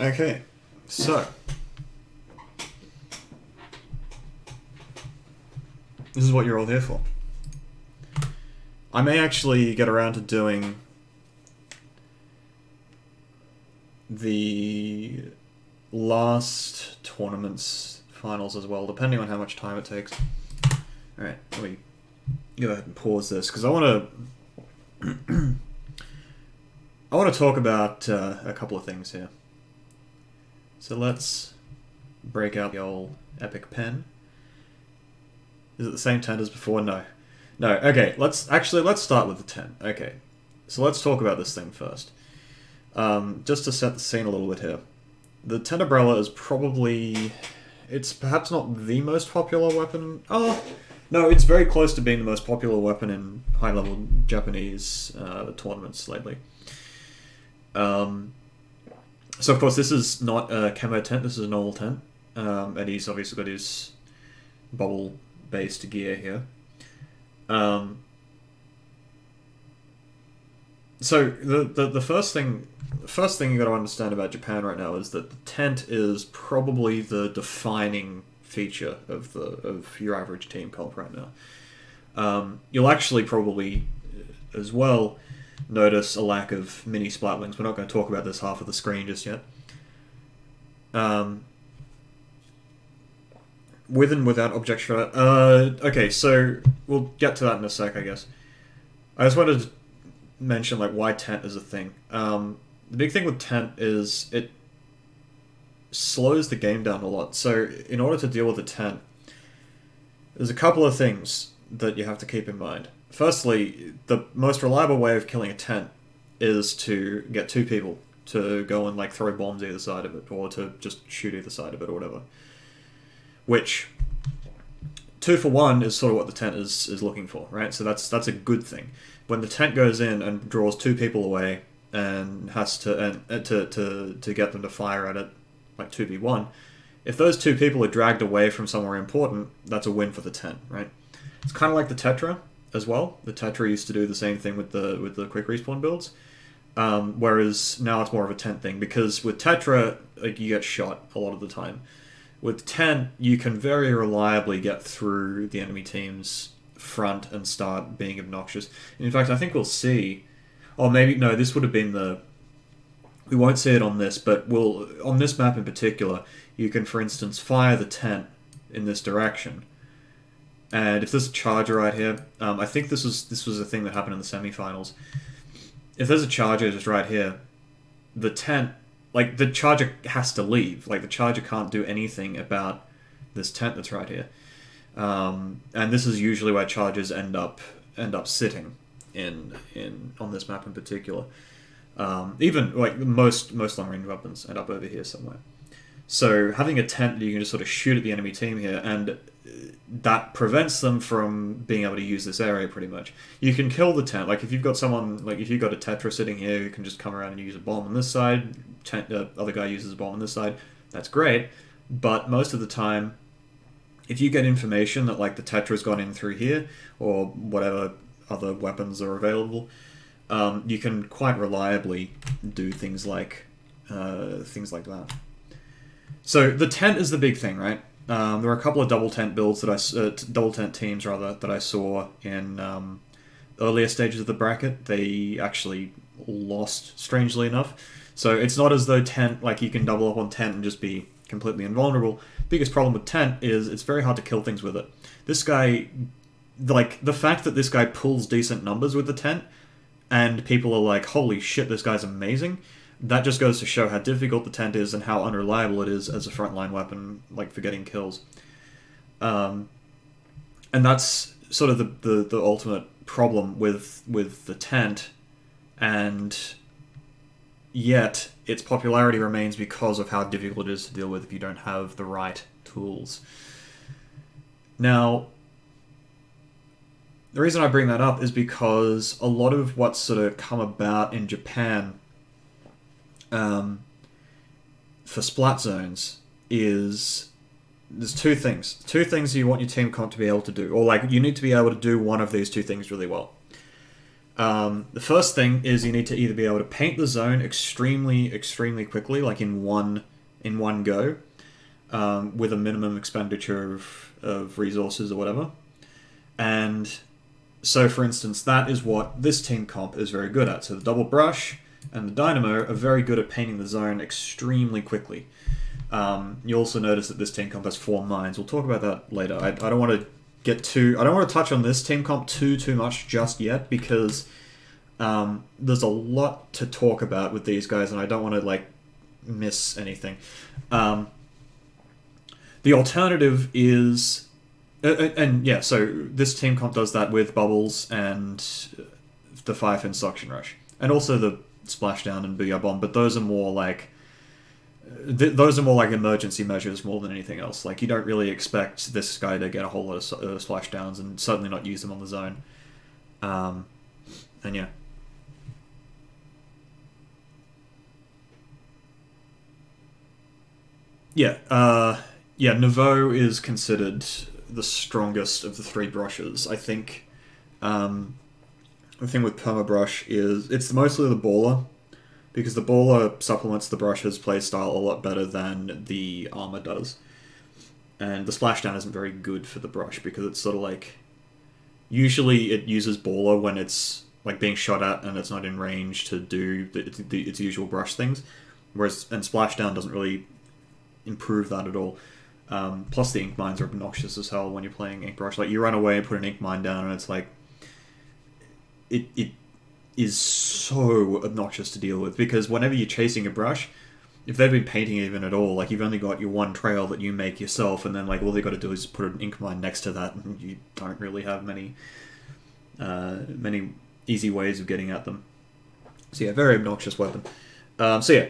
Okay, so this is what you're all here for. I may actually get around to doing the last tournament's finals as well, depending on how much time it takes. Alright, let me go ahead and pause this, because I want to I want to talk about a couple of things here. So let's break out the old epic pen. Is it the same tent as before? No. No, okay, let's start with the tent. Okay, so let's talk about this thing first. Just to set the scene a little bit here. The tent umbrella is probably... It's perhaps not the most popular weapon. Oh, no, it's very close to being the most popular weapon in high-level Japanese tournaments lately. So, of course, this is not a camo tent, this is a normal tent. And he's obviously got his bubble-based gear here. So the first thing you got to understand about Japan right now is that the tent is probably the defining feature of your average team comp right now. You'll actually probably as well notice a lack of mini splatlings. We're not going to talk about this half of the screen just yet. With and without object shredder. Okay, so we'll get to that in a sec, I guess. I just wanted to mention like why tent is a thing. The big thing with tent is it slows the game down a lot. So in order to deal with a tent, there's a couple of things that you have to keep in mind. Firstly, the most reliable way of killing a tent is to get two people to go and like throw bombs either side of it, or to just shoot either side of it, or whatever. Which 2 for 1 is sort of what the tent is looking for, right? So that's a good thing. When the tent goes in and draws 2 people away and has to to get them to fire at it like 2v1, if those 2 people are dragged away from somewhere important, that's a win for the tent, right? It's kind of like the Tetra as well. The Tetra used to do the same thing with the quick respawn builds, whereas now it's more of a tent thing, because with Tetra, like, you get shot a lot of the time. With tent, you can very reliably get through the enemy team's front and start being obnoxious. In fact, I think we'll see... Oh, maybe... No, this would have been the... We won't see it on this, but we'll... On this map in particular, you can, for instance, fire the tent in this direction. And if there's a charger right here... I think this was a thing that happened in the semifinals. If there's a charger just right here, the tent... Like, the charger has to leave. Like, the charger can't do anything about this tent that's right here. And this is usually where chargers end up sitting on this map in particular. Even, like, most long-range weapons end up over here somewhere. So, having a tent that you can just sort of shoot at the enemy team here, and that prevents them from being able to use this area, pretty much. You can kill the tent. Like, if you've got someone... Like, if you've got a Tetra sitting here, you can just come around and use a bomb on this side. Other guy uses a bomb on this side. That's great. But most of the time, if you get information that, like, the Tetra's gone in through here, or whatever other weapons are available, you can quite reliably do things like that. So the tent is the big thing, right? There are a couple of double tent builds double tent teams rather, that I saw in earlier stages of the bracket. They actually lost, strangely enough. So it's not as though tent, like, you can double up on tent and just be completely invulnerable. Biggest problem with tent is it's very hard to kill things with it. This guy, like, the fact that this guy pulls decent numbers with the tent, and people are like, holy shit, this guy's amazing, that just goes to show how difficult the tent is and how unreliable it is as a frontline weapon, like, for getting kills. And that's sort of the ultimate problem with the tent, and yet its popularity remains because of how difficult it is to deal with if you don't have the right tools. Now, the reason I bring that up is because a lot of what's sort of come about in Japan for splat zones is... There's two things. Two things you want your team comp to be able to do. Or, like, you need to be able to do one of these two things really well. The first thing is you need to either be able to paint the zone extremely quickly, like in one go, with a minimum expenditure of resources or whatever. And so, for instance, that is what this team comp is very good at. So the double brush and the dynamo are very good at painting the zone extremely quickly. You also notice that this team comp has 4 mines. We'll talk about that later. I don't want to I don't want to touch on this team comp too much just yet, because there's a lot to talk about with these guys, and I don't want to like miss anything. The alternative is, and yeah, so this team comp does that with bubbles and the Firefin suction rush, and also the splashdown and booyah bomb. But those are more like emergency measures more than anything else. Like, you don't really expect this guy to get a whole lot of splashdowns, and certainly not use them on the zone. And yeah. Yeah, Nouveau is considered the strongest of the 3 brushes. I think the thing with Permabrush is it's mostly the baller, because the baller supplements the brush's playstyle a lot better than the armor does. And the splashdown isn't very good for the brush, because it's sort of like, usually it uses baller when it's like being shot at and it's not in range to do its usual brush things, and splashdown doesn't really improve that at all. Plus the ink mines are obnoxious as hell when you're playing Inkbrush. Like, you run away and put an ink mine down and it's like, it is so obnoxious to deal with, because whenever you're chasing a brush, if they've been painting even at all, like, you've only got your one trail that you make yourself, and then like all they got to do is put an ink mine next to that, and you don't really have many easy ways of getting at them. So yeah, very obnoxious weapon. So yeah,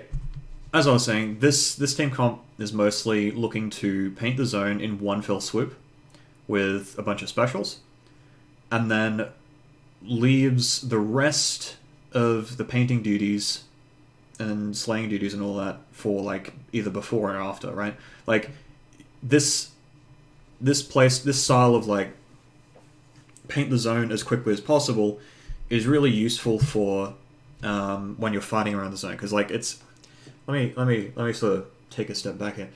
as I was saying, this team comp is mostly looking to paint the zone in one fell swoop with a bunch of specials, and then leaves the rest of the painting duties and slaying duties and all that for like either before or after, right? Like, this style of like paint the zone as quickly as possible is really useful for when you're fighting around the zone, because like it's let me sort of take a step back here.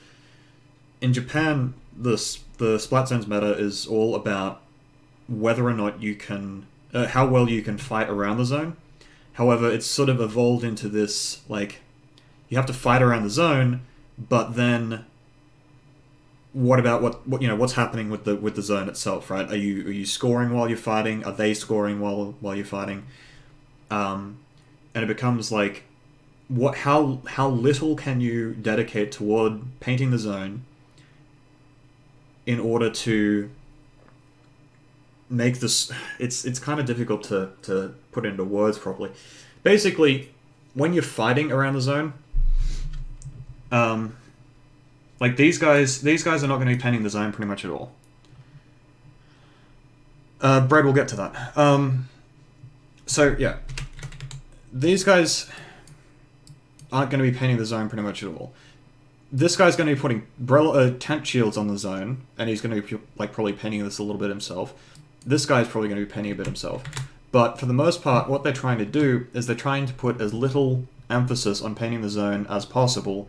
In Japan, the Splat Zones meta is all about whether or not you can how well you can fight around the zone. However, it's sort of evolved into this, like, you have to fight around the zone, but then what about what what's happening with the zone itself, right? Are you scoring while you're fighting? Are they scoring while you're fighting? And it becomes like, how little can you dedicate toward painting the zone in order to make this... It's kind of difficult to put into words properly. Basically, when you're fighting around the zone, like these guys are not going to be painting the zone pretty much at all. Brad will get to that. So yeah, these guys aren't going to be painting the zone pretty much at all. This guy's going to be putting tent shields on the zone, and he's going to be like probably painting this a little bit himself. This guy's probably going to be painting a bit himself. But for the most part, what they're trying to do is they're trying to put as little emphasis on painting the zone as possible,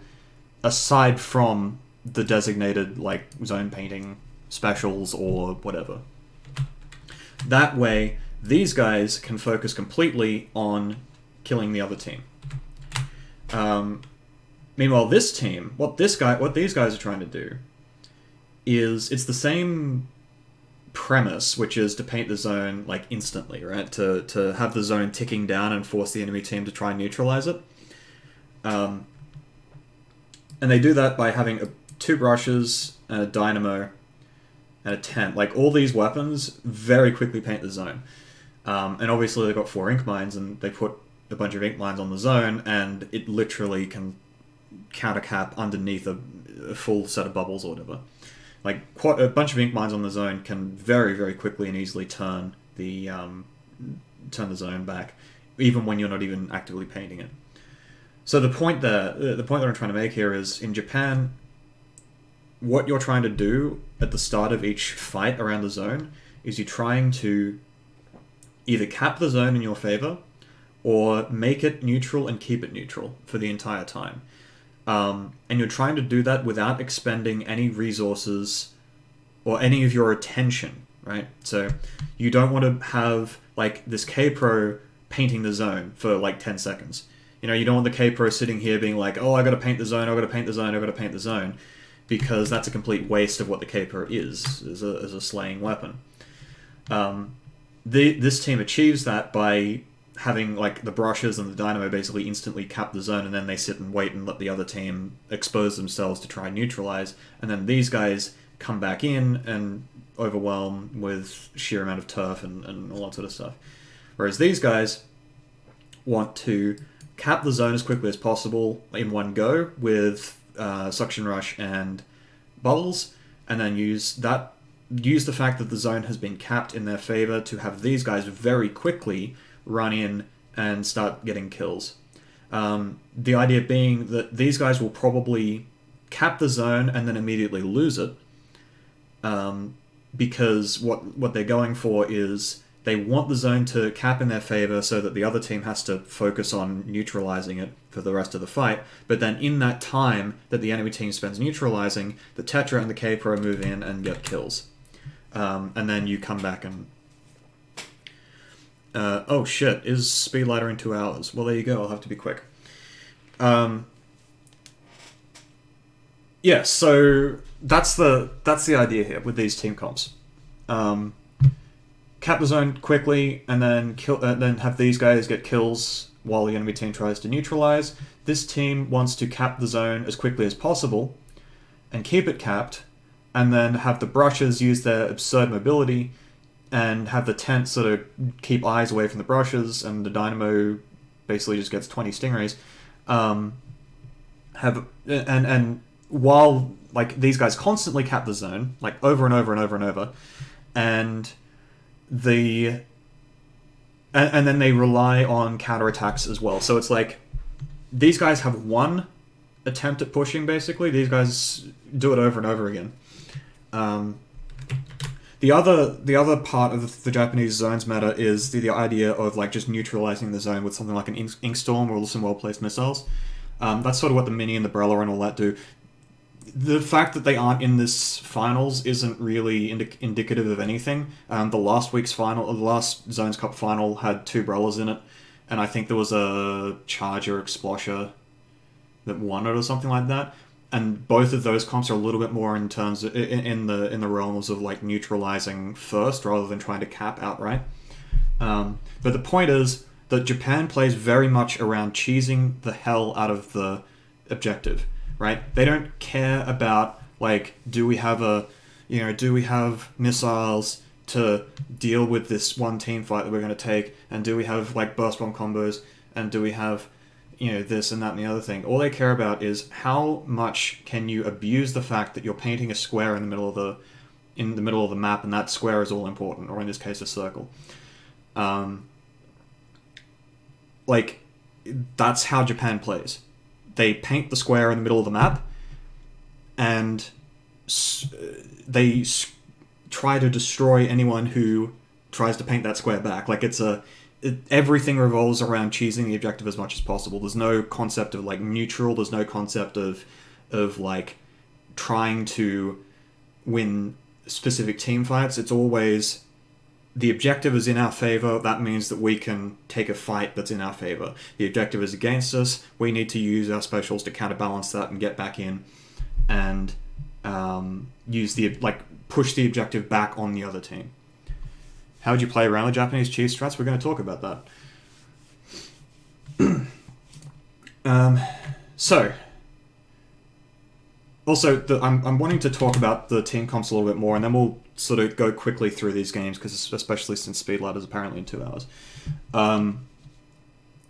aside from the designated like zone painting specials or whatever. That way, these guys can focus completely on killing the other team. Meanwhile, this team, what these guys are trying to do is, it's the same premise, which is to paint the zone like instantly, right? To have the zone ticking down and force the enemy team to try and neutralize it. And they do that by having 2 brushes and a dynamo and a tent. Like, all these weapons very quickly paint the zone. And obviously they've got 4 ink mines, and they put a bunch of ink mines on the zone, and it literally can countercap underneath a full set of bubbles or whatever. Like, a bunch of ink mines on the zone can very, very quickly and easily turn the zone back, even when you're not even actively painting it. So the point that I'm trying to make here is, in Japan, what you're trying to do at the start of each fight around the zone is you're trying to either cap the zone in your favor, or make it neutral and keep it neutral for the entire time. And you're trying to do that without expending any resources or any of your attention, right? So you don't want to have like this K-Pro painting the zone for like 10 seconds. You know, you don't want the K-Pro sitting here being like, oh, I gotta paint the zone, I gotta paint the zone, I gotta paint the zone, because that's a complete waste of what the K-Pro is as a slaying weapon. This team achieves that by having like the brushes and the dynamo basically instantly cap the zone, and then they sit and wait and let the other team expose themselves to try and neutralize, and then these guys come back in and overwhelm with sheer amount of turf and all that sort of stuff. Whereas these guys want to cap the zone as quickly as possible in one go with Suction Rush and Bubbles, and then use the fact that the zone has been capped in their favor to have these guys very quickly run in and start getting kills. The idea being that these guys will probably cap the zone and then immediately lose it, because what they're going for is they want the zone to cap in their favor so that the other team has to focus on neutralizing it for the rest of the fight. But then in that time that the enemy team spends neutralizing, the Tetra and the K-Pro move in and get kills. And then you come back and... oh shit, is Speedlighter in 2 hours? Well, there you go, I'll have to be quick. Yeah, so that's the idea here with these team comps. Cap the zone quickly, and then then have these guys get kills while the enemy team tries to neutralize. This team wants to cap the zone as quickly as possible, and keep it capped, and then have the brushes use their absurd mobility, and have the tent sort of keep eyes away from the brushes, and the dynamo basically just gets 20 stingrays. And while like these guys constantly cap the zone, like over and over and over and over, and then they rely on counterattacks as well. So it's like these guys have one attempt at pushing, basically. These guys do it over and over again. The other part of the Japanese zones meta is the idea of like just neutralizing the zone with something like an Ink Storm or some well-placed missiles. That's sort of what the Mini and the Brella and all that do. The fact that they aren't in this finals isn't really indicative of anything. The last Zones Cup final had 2 Brellas in it, and I think there was a Charger Explosher that won it or something like that. And both of those comps are a little bit more in terms of, in the realms of like neutralizing first rather than trying to cap outright. But the point is that Japan plays very much around cheesing the hell out of the objective. Right? They don't care about like, do we have missiles to deal with this one team fight that we're going to take, and do we have like burst bomb combos, and do we have this and that and the other thing. All they care about is how much can you abuse the fact that you're painting a square in the middle of the map, and that square is all important, or in this case a circle. Like that's how Japan plays. They paint the square in the middle of the map, and they try to destroy anyone who tries to paint that square back. Like everything revolves around cheesing the objective as much as possible. There's no concept of like neutral. There's no concept of like trying to win specific team fights. It's always the objective is in our favor. That means that we can take a fight that's in our favor. The objective is against us. We need to use our specials to counterbalance that and get back in, and push the objective back on the other team. How would you play around the Japanese cheese strats? We're going to talk about that. I'm wanting to talk about the team comps a little bit more, and then we'll sort of go quickly through these games, because especially since Speedlight is apparently in 2 hours.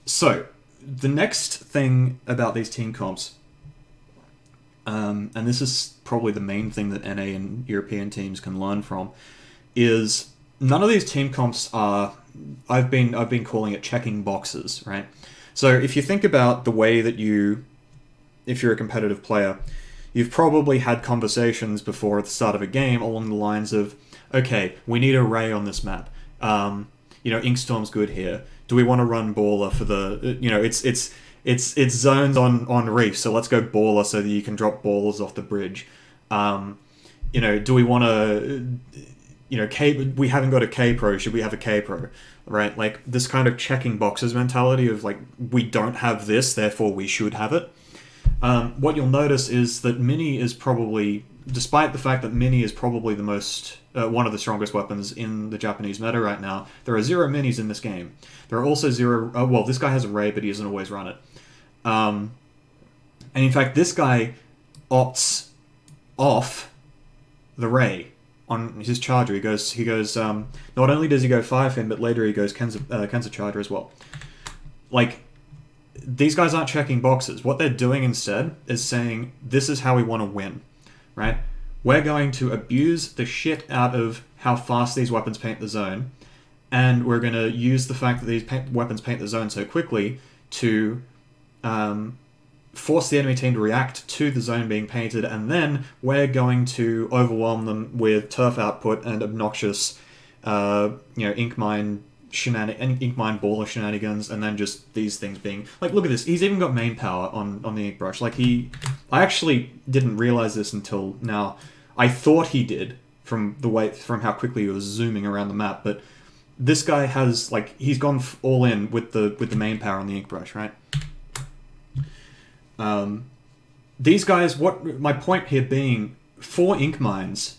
So the next thing about these team comps, and this is probably the main thing that NA and European teams can learn from, is none of these team comps are, I've been calling it checking boxes, right? So if you think about the way that if you're a competitive player, you've probably had conversations before at the start of a game along the lines of, okay, we need a ray on this map. Inkstorm's good here. Do we want to run Baller for the, it's zones on Reef, so let's go Baller so that you can drop ballers off the bridge. Do we want to, we haven't got a K-Pro, should we have a K-Pro? Right? Like, this kind of checking boxes mentality of, like, we don't have this, therefore we should have it. What you'll notice is that Mini is probably, despite the fact that Mini is probably the most, one of the strongest weapons in the Japanese meta right now, there are 0 Minis in this game. There are also 0, this guy has a Ray, but he doesn't always run it. And in fact, this guy opts off the Ray on his charger. He goes. Not only does he go Fire Fin, but later he goes Kenza Charger as well. Like, these guys aren't checking boxes. What they're doing instead is saying, this is how we want to win, right? We're going to abuse the shit out of how fast these weapons paint the zone, and we're going to use the fact that these weapons paint the zone so quickly to force the enemy team to react to the zone being painted, and then we're going to overwhelm them with turf output and obnoxious, ink mine baller shenanigans, and then just these things being like, look at this. He's even got main power on the Inkbrush. Like, I actually didn't realize this until now. I thought he did from how quickly he was zooming around the map, but this guy has, like, he's gone all in with the main power on the Inkbrush, right? These guys, my point here being, 4 ink mines,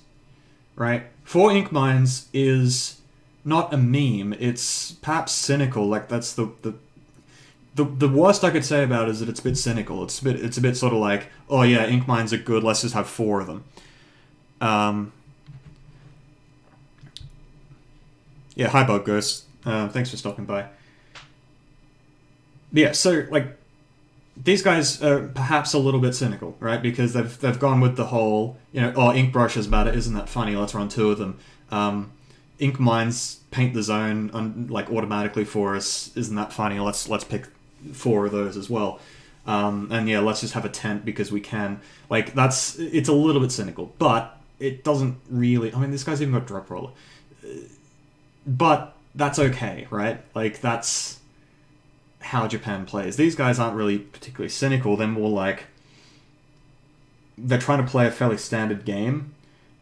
right? 4 ink mines is not a meme, it's perhaps cynical. Like, that's the worst I could say about it is that it's a bit cynical. It's a bit sort of like, oh yeah, ink mines are good, let's just have 4 of them. Yeah, hi Bug Ghost. Thanks for stopping by. Yeah, so, like, these guys are perhaps a little bit cynical, right? Because they've gone with the whole, Inkbrush is better, isn't that funny? Let's run 2 of them. Ink mines paint the zone automatically for us, isn't that funny? Let's pick 4 of those as well. And yeah, let's just have a tent because we can. Like, it's a little bit cynical, but it doesn't really. I mean, this guy's even got drop roller, but that's okay, right? Like, that's how Japan plays. These guys aren't really particularly cynical. They're more like, they're trying to play a fairly standard game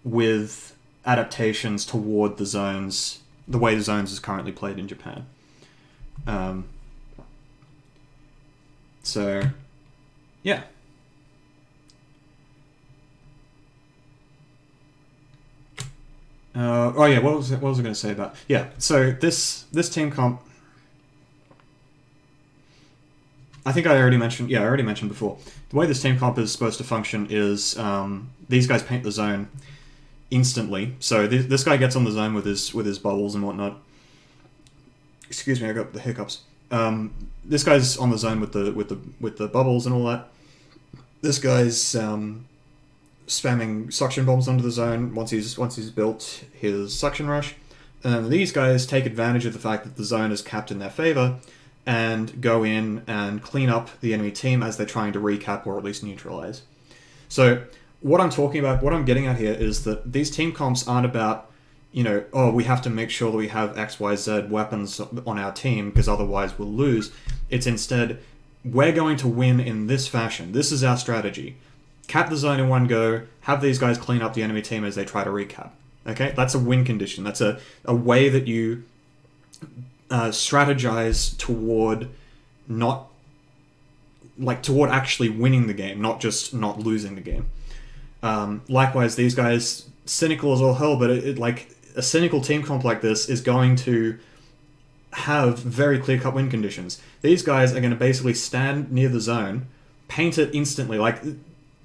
with adaptations toward the way the zones is currently played in Japan. So, yeah. What was I going to say about? Yeah, so this team comp, I think I already mentioned before. The way this team comp is supposed to function is these guys paint the zone instantly. So this guy gets on the zone with his bubbles and whatnot. Excuse me, I got the hiccups. This guy's on the zone with the bubbles and all that. This guy's spamming suction bombs onto the zone once he's built his suction rush. And then these guys take advantage of the fact that the zone is capped in their favor and go in and clean up the enemy team as they're trying to recap or at least neutralize. So what I'm talking about, what I'm getting at here is that these team comps aren't about, we have to make sure that we have X, Y, Z weapons on our team because otherwise we'll lose. It's instead, we're going to win in this fashion. This is our strategy. Cap the zone in one go, have these guys clean up the enemy team as they try to recap. Okay? That's a win condition. That's a way that you strategize toward toward actually winning the game, not just not losing the game. Likewise, these guys, cynical as all hell, but a cynical team comp like this is going to have very clear-cut win conditions. These guys are going to basically stand near the zone, paint it instantly. Like,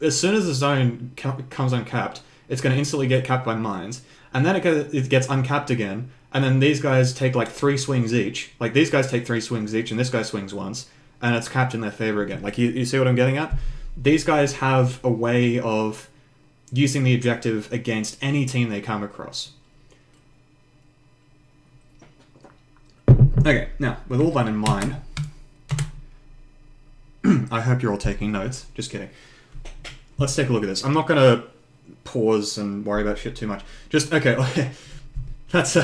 as soon as the zone comes uncapped, it's going to instantly get capped by mines, and then it gets uncapped again, and then these guys take 3 swings each. Like, these guys take 3 swings each, and this guy swings once, and it's capped in their favor again. Like, you see what I'm getting at? These guys have a way of using the objective against any team they come across. Okay, now, with all that in mind, I hope you're all taking notes. Just kidding. Let's take a look at this. I'm not going to pause and worry about shit too much. Just, okay, that's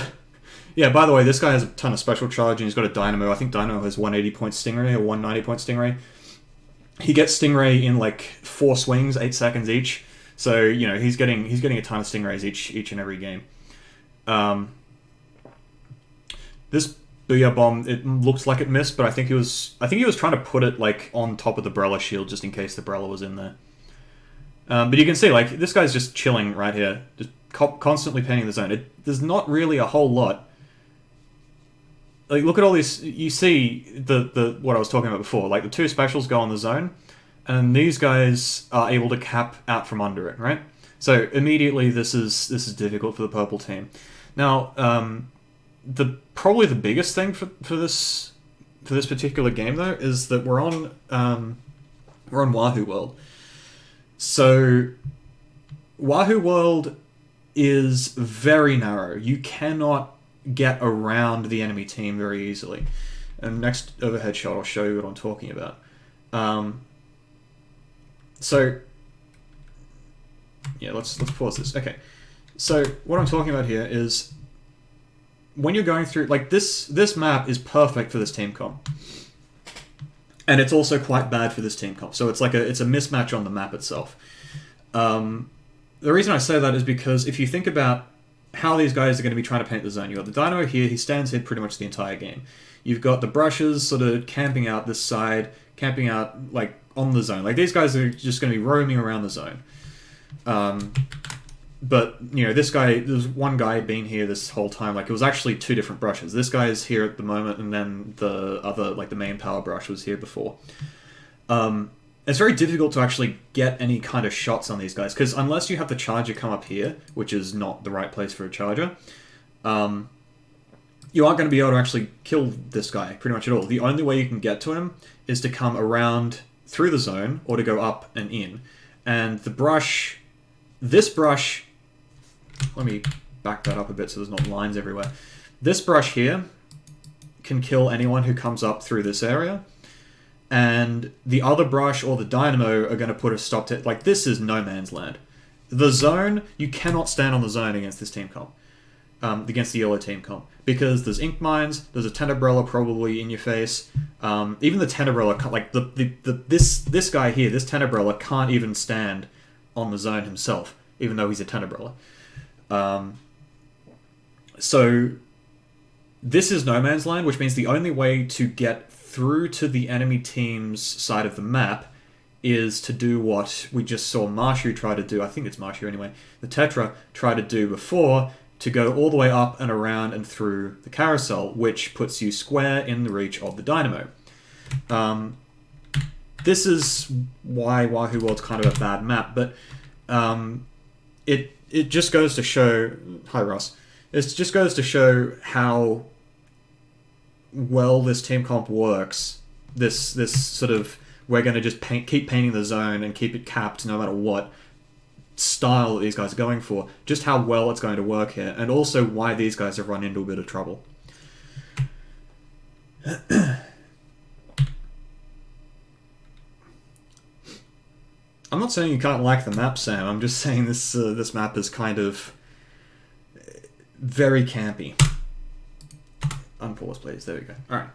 Yeah, by the way, this guy has a ton of special charge and he's got a Dynamo. I think Dynamo has 180 point Stingray or 190 point Stingray. He gets Stingray in like 4 swings, 8 seconds each. So, you know, he's getting a ton of Stingrays each and every game. This Booyah Bomb, it looks like it missed, but I think he was trying to put it like on top of the Brella shield just in case the Brella was in there. But you can see, like, this guy's just chilling right here, just constantly painting the zone. There's not really a whole lot. Like, look at all this. You see the what I was talking about before. Like, the 2 specials go on the zone, and these guys are able to cap out from under it, right? So immediately, this is difficult for the purple team. Now, probably the biggest thing for this particular game though is that we're on Wahoo World. So Wahoo World is very narrow. You cannot get around the enemy team very easily. And next overhead shot, I'll show you what I'm talking about. So yeah, let's pause this. Okay, so what I'm talking about here is when you're going through, like, this map is perfect for this team comp, and it's also quite bad for this team comp. So it's a mismatch on the map itself. The reason I say that is because if you think about how these guys are going to be trying to paint the zone, you've got the Dynamo here, he stands here pretty much the entire game. You've got the Brushes sort of camping out this side, camping out, like, on the zone. Like, these guys are just going to be roaming around the zone. But, you know, this guy, there's one guy been here this whole time. Like, it was actually 2 different Brushes. This guy is here at the moment, and then the other, like, the main power Brush was here before. It's very difficult to actually get any kind of shots on these guys, because unless you have the charger come up here, which is not the right place for a charger, you aren't going to be able to actually kill this guy pretty much at all. The only way you can get to him is to come around through the zone, or to go up and in. And the brush, this brush, let me back that up a bit so there's not lines everywhere. This brush here can kill anyone who comes up through this area. And the other brush or the Dynamo are going to put a stop to it. Like, this is no man's land. The zone, you cannot stand on the zone against this team comp. Against the yellow team comp. Because there's ink mines, there's a Tenebrella probably in your face. Even the Tenebrella, like, this guy here, this Tenebrella can't even stand on the zone himself, even though he's a Tenebrella. So, this is no man's land, which means the only way to get through to the enemy team's side of the map is to do what we just saw Marshu try to do. I think it's Marshu anyway. The Tetra tried to do before, to go all the way up and around and through the carousel, which puts you square in the reach of the Dynamo. This is why Wahoo World's kind of a bad map, but it just goes to show... Hi, Ross. It just goes to show how well this team comp works. This sort of, we're going to just keep painting the zone and keep it capped no matter what style that these guys are going for. Just how well it's going to work here, and also why these guys have run into a bit of trouble. I'm not saying you can't like the map, Sam. I'm just saying this map is kind of very campy. Unpause, please. There we go. All right.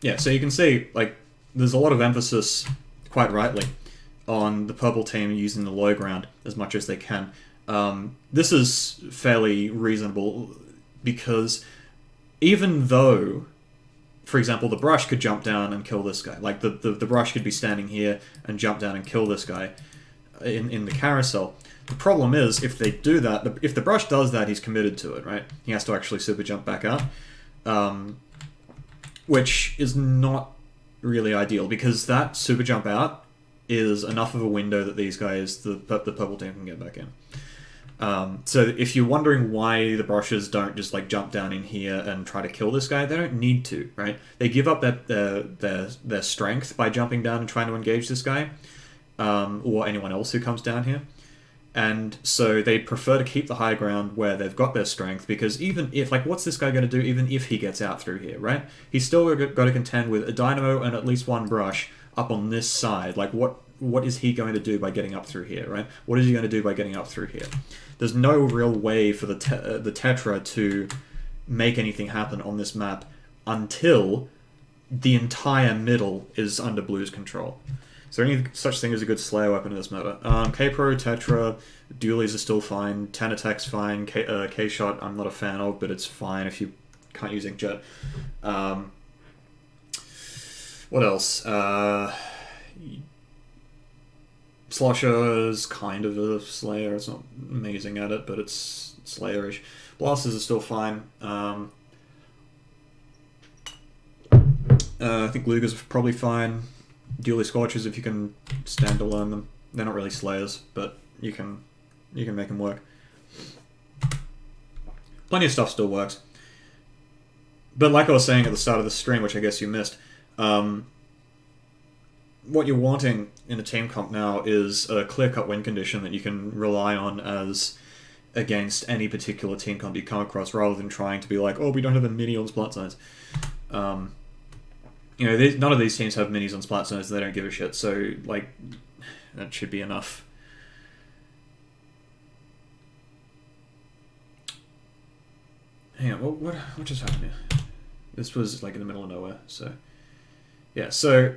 Yeah, so you can see, like, there's a lot of emphasis, quite rightly, on the purple team using the low ground as much as they can. This is fairly reasonable because even though, for example, the brush could jump down and kill this guy, like the brush could be standing here and jump down and kill this guy in the carousel. The problem is, if they do that, if the brush does that, he's committed to it, right? He has to actually super jump back out, which is not really ideal, because that super jump out is enough of a window that these guys, the purple team, can get back in. So if you're wondering why the brushes don't just like jump down in here and try to kill this guy, they don't need to, right? They give up their strength by jumping down and trying to engage this guy, or anyone else who comes down here. And so they prefer to keep the high ground where they've got their strength, because even if, like, what's this guy going to do even if he gets out through here, right? He's still got to contend with a Dynamo and at least one brush up on this side. Like, what what is he going to do by getting up through here, right? What is he going to do by getting up through here? There's no real way for the Tetra to make anything happen on this map until the entire middle is under Blue's control. Is there any such thing as a good Slayer weapon in this meta? K-Pro, Tetra, dualies are still fine, 10 attack's fine, K-Shot I'm not a fan of, but it's fine if you can't use Inkjet. What else? Slosher's kind of a Slayer. It's not amazing at it, but it's Slayerish. Blasters are still fine. I think Luger's probably fine. Dually Scorchers if you can stand to learn them. They're not really Slayers, but you can make them work. Plenty of stuff still works. But like I was saying at the start of the stream, which I guess you missed, what you're wanting in a team comp now is a clear-cut win condition that you can rely on as against any particular team comp you come across, rather than trying to be like, oh, we don't have a mini on Splat Zones. You know, none of these teams have minis on Splat Zones, and they don't give a shit, so, like, that should be enough. Hang on, what just happened here? This was, like, in the middle of nowhere, so... Yeah, so...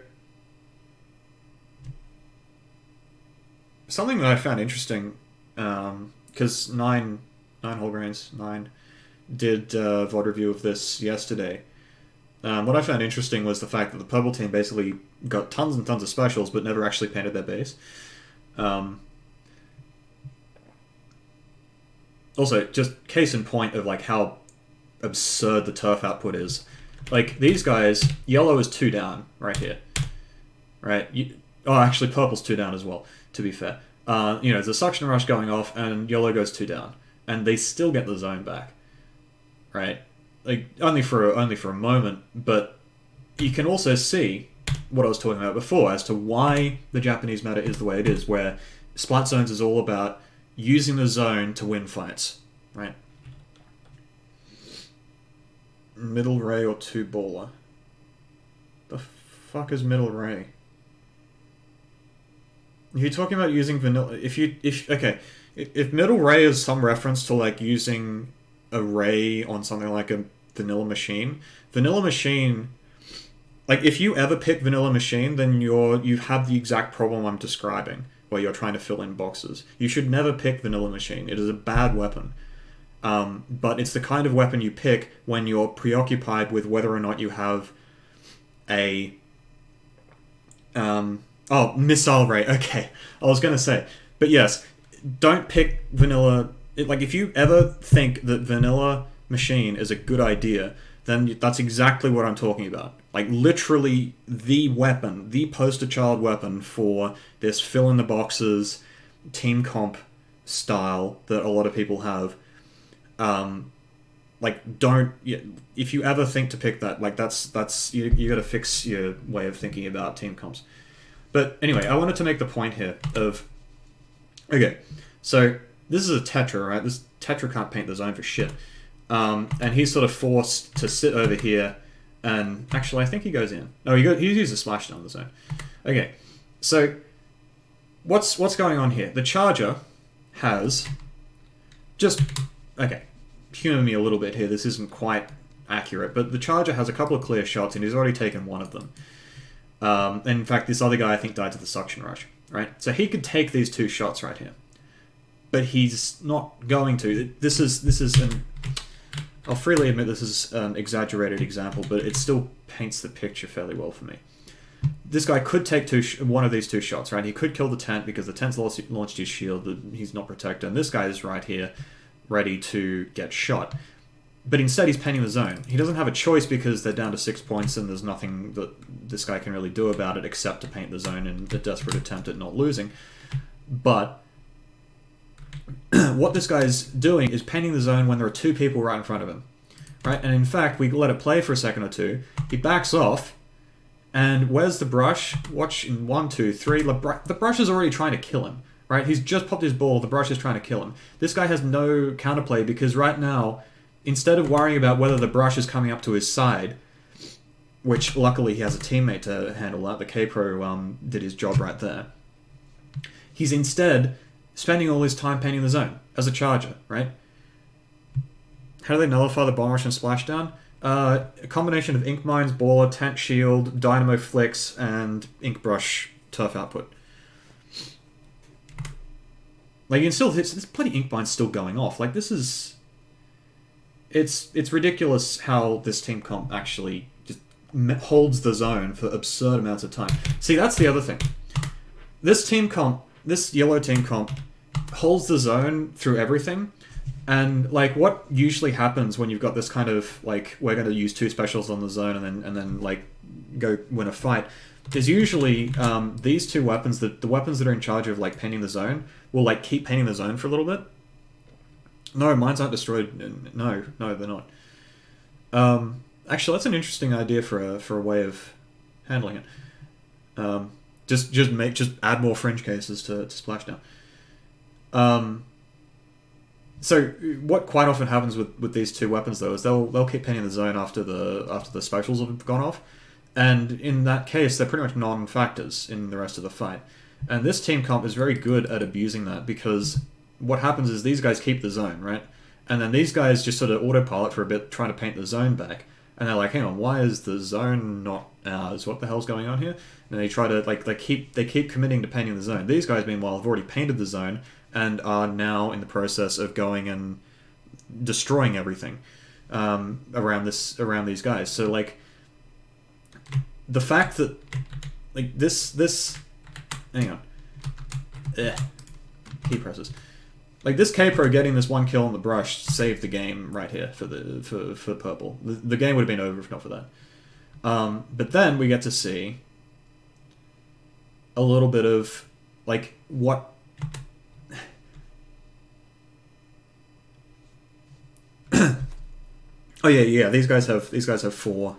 Something that I found interesting, because 9 did a VOD review of this yesterday. What I found interesting was the fact that the purple team basically got tons and tons of specials, but never actually painted their base. Also, just case in point of like how absurd the turf output is. Like, these guys, yellow is 2 down right here. Right? Actually, purple's 2 down as well, to be fair. You know, there's a suction rush going off, and yellow goes 2 down. And they still get the zone back. Right? Like, only for a moment, but you can also see what I was talking about before as to why the Japanese meta is the way it is, where Splat Zones is all about using the zone to win fights. Right? Middle Ray or 2 baller? The fuck is Middle Ray? Are you talking about using vanilla? If Middle Ray is some reference to like using a ray on something like a Vanilla Machine, like if you ever pick Vanilla Machine, then you have the exact problem I'm describing, where you're trying to fill in boxes. You should never pick Vanilla Machine. It is a bad weapon. But it's the kind of weapon you pick when you're preoccupied with whether or not you have a... Missile Ray. Okay, I was going to say. But yes, don't pick Vanilla... Like, if you ever think that Vanilla Machine is a good idea, then that's exactly what I'm talking about. Like, literally the weapon, the poster child weapon for this fill-in-the-boxes team comp style that a lot of people have. Like, don't... If you ever think to pick that, like, that's you gotta fix your way of thinking about team comps. But anyway, I wanted to make the point here of... Okay, so this is a Tetra, right? This Tetra can't paint the zone for shit. And he's sort of forced to sit over here, and... Actually, I think he goes in. No, he uses Splashdown on the zone. Okay, so... What's going on here? The Charger has... Just... Okay, humor me a little bit here, this isn't quite accurate, but the Charger has a couple of clear shots, and he's already taken one of them. And in fact, this other guy, I think, died to the suction rush, right? So he could take these 2 shots right here. But he's not going to. This is an... I'll freely admit this is an exaggerated example, but it still paints the picture fairly well for me. This guy could take one of these 2 shots, right? He could kill the tent, because the tent's launched his shield, he's not protected, and this guy is right here, ready to get shot. But instead he's painting the zone. He doesn't have a choice because they're down to 6 points and there's nothing that this guy can really do about it except to paint the zone in a desperate attempt at not losing. But what this guy's doing is painting the zone when there are 2 people right in front of him. Right? And in fact, we let it play for a second or 2. He backs off, and where's the brush? Watch in 1, 2, 3. The brush is already trying to kill him. Right? He's just popped his ball, the brush is trying to kill him. This guy has no counterplay because right now, instead of worrying about whether the brush is coming up to his side, which luckily he has a teammate to handle that, the K-Pro did his job right there. He's instead spending all his time painting the zone as a charger, right? How do they nullify the bomb rush and splashdown? A combination of ink mines, baller, tent shield, dynamo flicks, and Inkbrush turf output. Like, you can still, there's bloody ink mines still going off. Like, this is, it's ridiculous how this team comp actually just holds the zone for absurd amounts of time. See, that's the other thing. This team comp, this yellow team comp, holds the zone through everything. And, like, what usually happens when you've got this kind of, like, we're going to use 2 specials on the zone and then like, go win a fight, is usually these 2 weapons, the weapons that are in charge of, like, painting the zone, will, like, keep painting the zone for a little bit. No, mines aren't destroyed. No, they're not. Actually, that's an interesting idea for a way of handling it. Just add more fringe cases to Splashdown. So what quite often happens with these 2 weapons though is they'll keep painting the zone after the specials have gone off, and in that case they're pretty much non-factors in the rest of the fight. And this team comp is very good at abusing that, because what happens is these guys keep the zone, right? And then these guys just sort of autopilot for a bit, trying to paint the zone back, and they're like, hang on, why is the zone not ours? What the hell's going on here? And they try to, like, they keep committing to painting the zone. These guys, meanwhile, have already painted the zone and are now in the process of going and destroying everything around these guys. So, like, the fact that, like, this hang on, key presses. Like, this K-Pro getting this 1 kill on the brush saved the game right here for purple. The game would have been over if not for that. But then we get to see a little bit of, like, what... Oh yeah. These guys have 4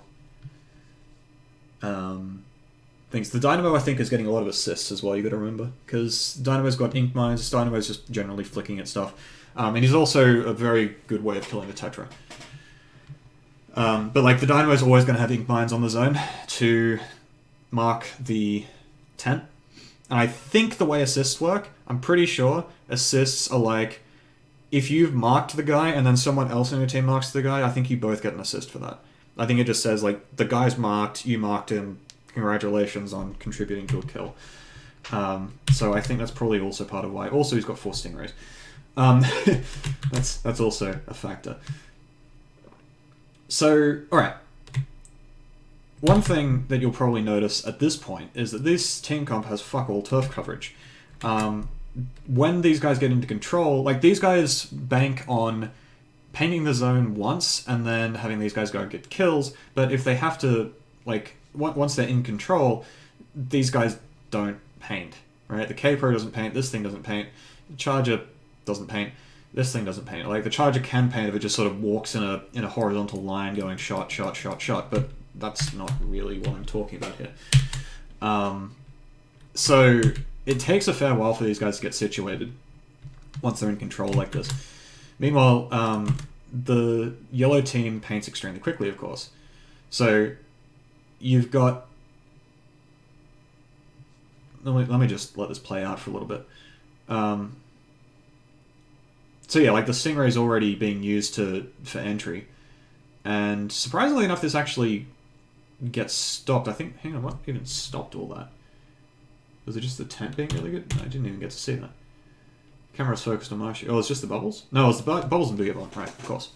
things. The Dynamo, I think, is getting a lot of assists as well. You got to remember, because Dynamo's got ink mines. Dynamo's just generally flicking at stuff, and he's also a very good way of killing the Tetra. But, like, the Dynamo's always going to have ink mines on the zone to mark the tent. And I think the way assists work, I'm pretty sure assists are like, if you've marked the guy and then someone else in your team marks the guy, I think you both get an assist for that. I think it just says, like, the guy's marked, you marked him, congratulations on contributing to a kill. So I think that's probably also part of why. Also, he's got 4 stingrays. That's also a factor. So, alright. One thing that you'll probably notice at this point is that this team comp has fuck all turf coverage. When these guys get into control, like, these guys bank on painting the zone once and then having these guys go and get kills, but if they have to, like, once they're in control, these guys don't paint, right? The K-Pro doesn't paint, this thing doesn't paint, the Charger doesn't paint, this thing doesn't paint. Like, the Charger can paint if it just sort of walks in a horizontal line going shot, shot, shot, shot, but that's not really what I'm talking about here. So it takes a fair while for these guys to get situated once they're in control like this. Meanwhile, the yellow team paints extremely quickly, of course. So you've got... Let me just let this play out for a little bit. So yeah, like, the Stingray's already being used for entry. And surprisingly enough, this actually gets stopped. I think... Hang on, what even stopped all that? Was it just the tent being really good? No, I didn't even get to see that. Camera's focused on Marshy. Oh, it's just the bubbles? No, it's the bubbles and Boogie Bomb. Right, of course.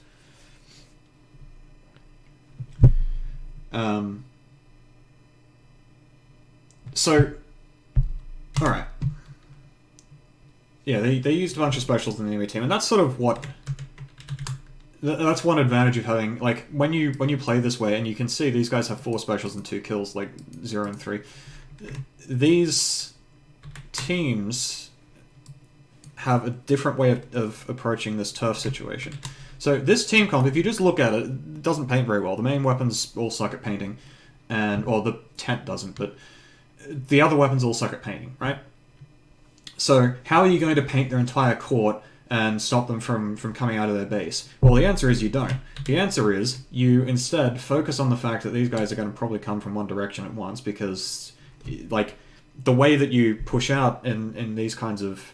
So, alright. Yeah, they used a bunch of specials in the enemy team, and that's sort of what... That's one advantage of having... Like, when you play this way, and you can see these guys have 4 specials and 2 kills, like 0 and 3. These teams have a different way of approaching this turf situation. So this team comp, if you just look at it, it doesn't paint very well. The main weapons all suck at painting, or the tent doesn't, but the other weapons all suck at painting, right? So how are you going to paint their entire court and stop them from coming out of their base? Well, the answer is you don't. The answer is you instead focus on the fact that these guys are going to probably come from one direction at once, because, like, the way that you push out in these kinds of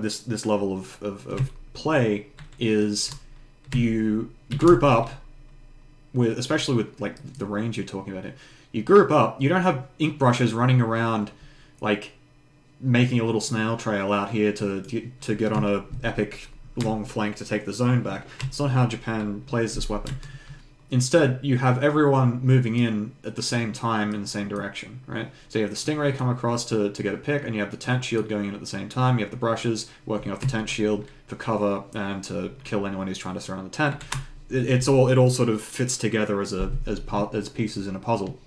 this level of play is you group up with, especially with like the range you're talking about here. You group up. You don't have ink brushes running around like making a little snail trail out here to get on a epic long flank to take the zone back. It's not how Japan plays this weapon. Instead, you have everyone moving in at the same time in the same direction, right? So you have the Stingray come across to get a pick, and you have the tent shield going in at the same time. You have the brushes working off the tent shield for cover and to kill anyone who's trying to surround the tent. It all sort of fits together as pieces in a puzzle,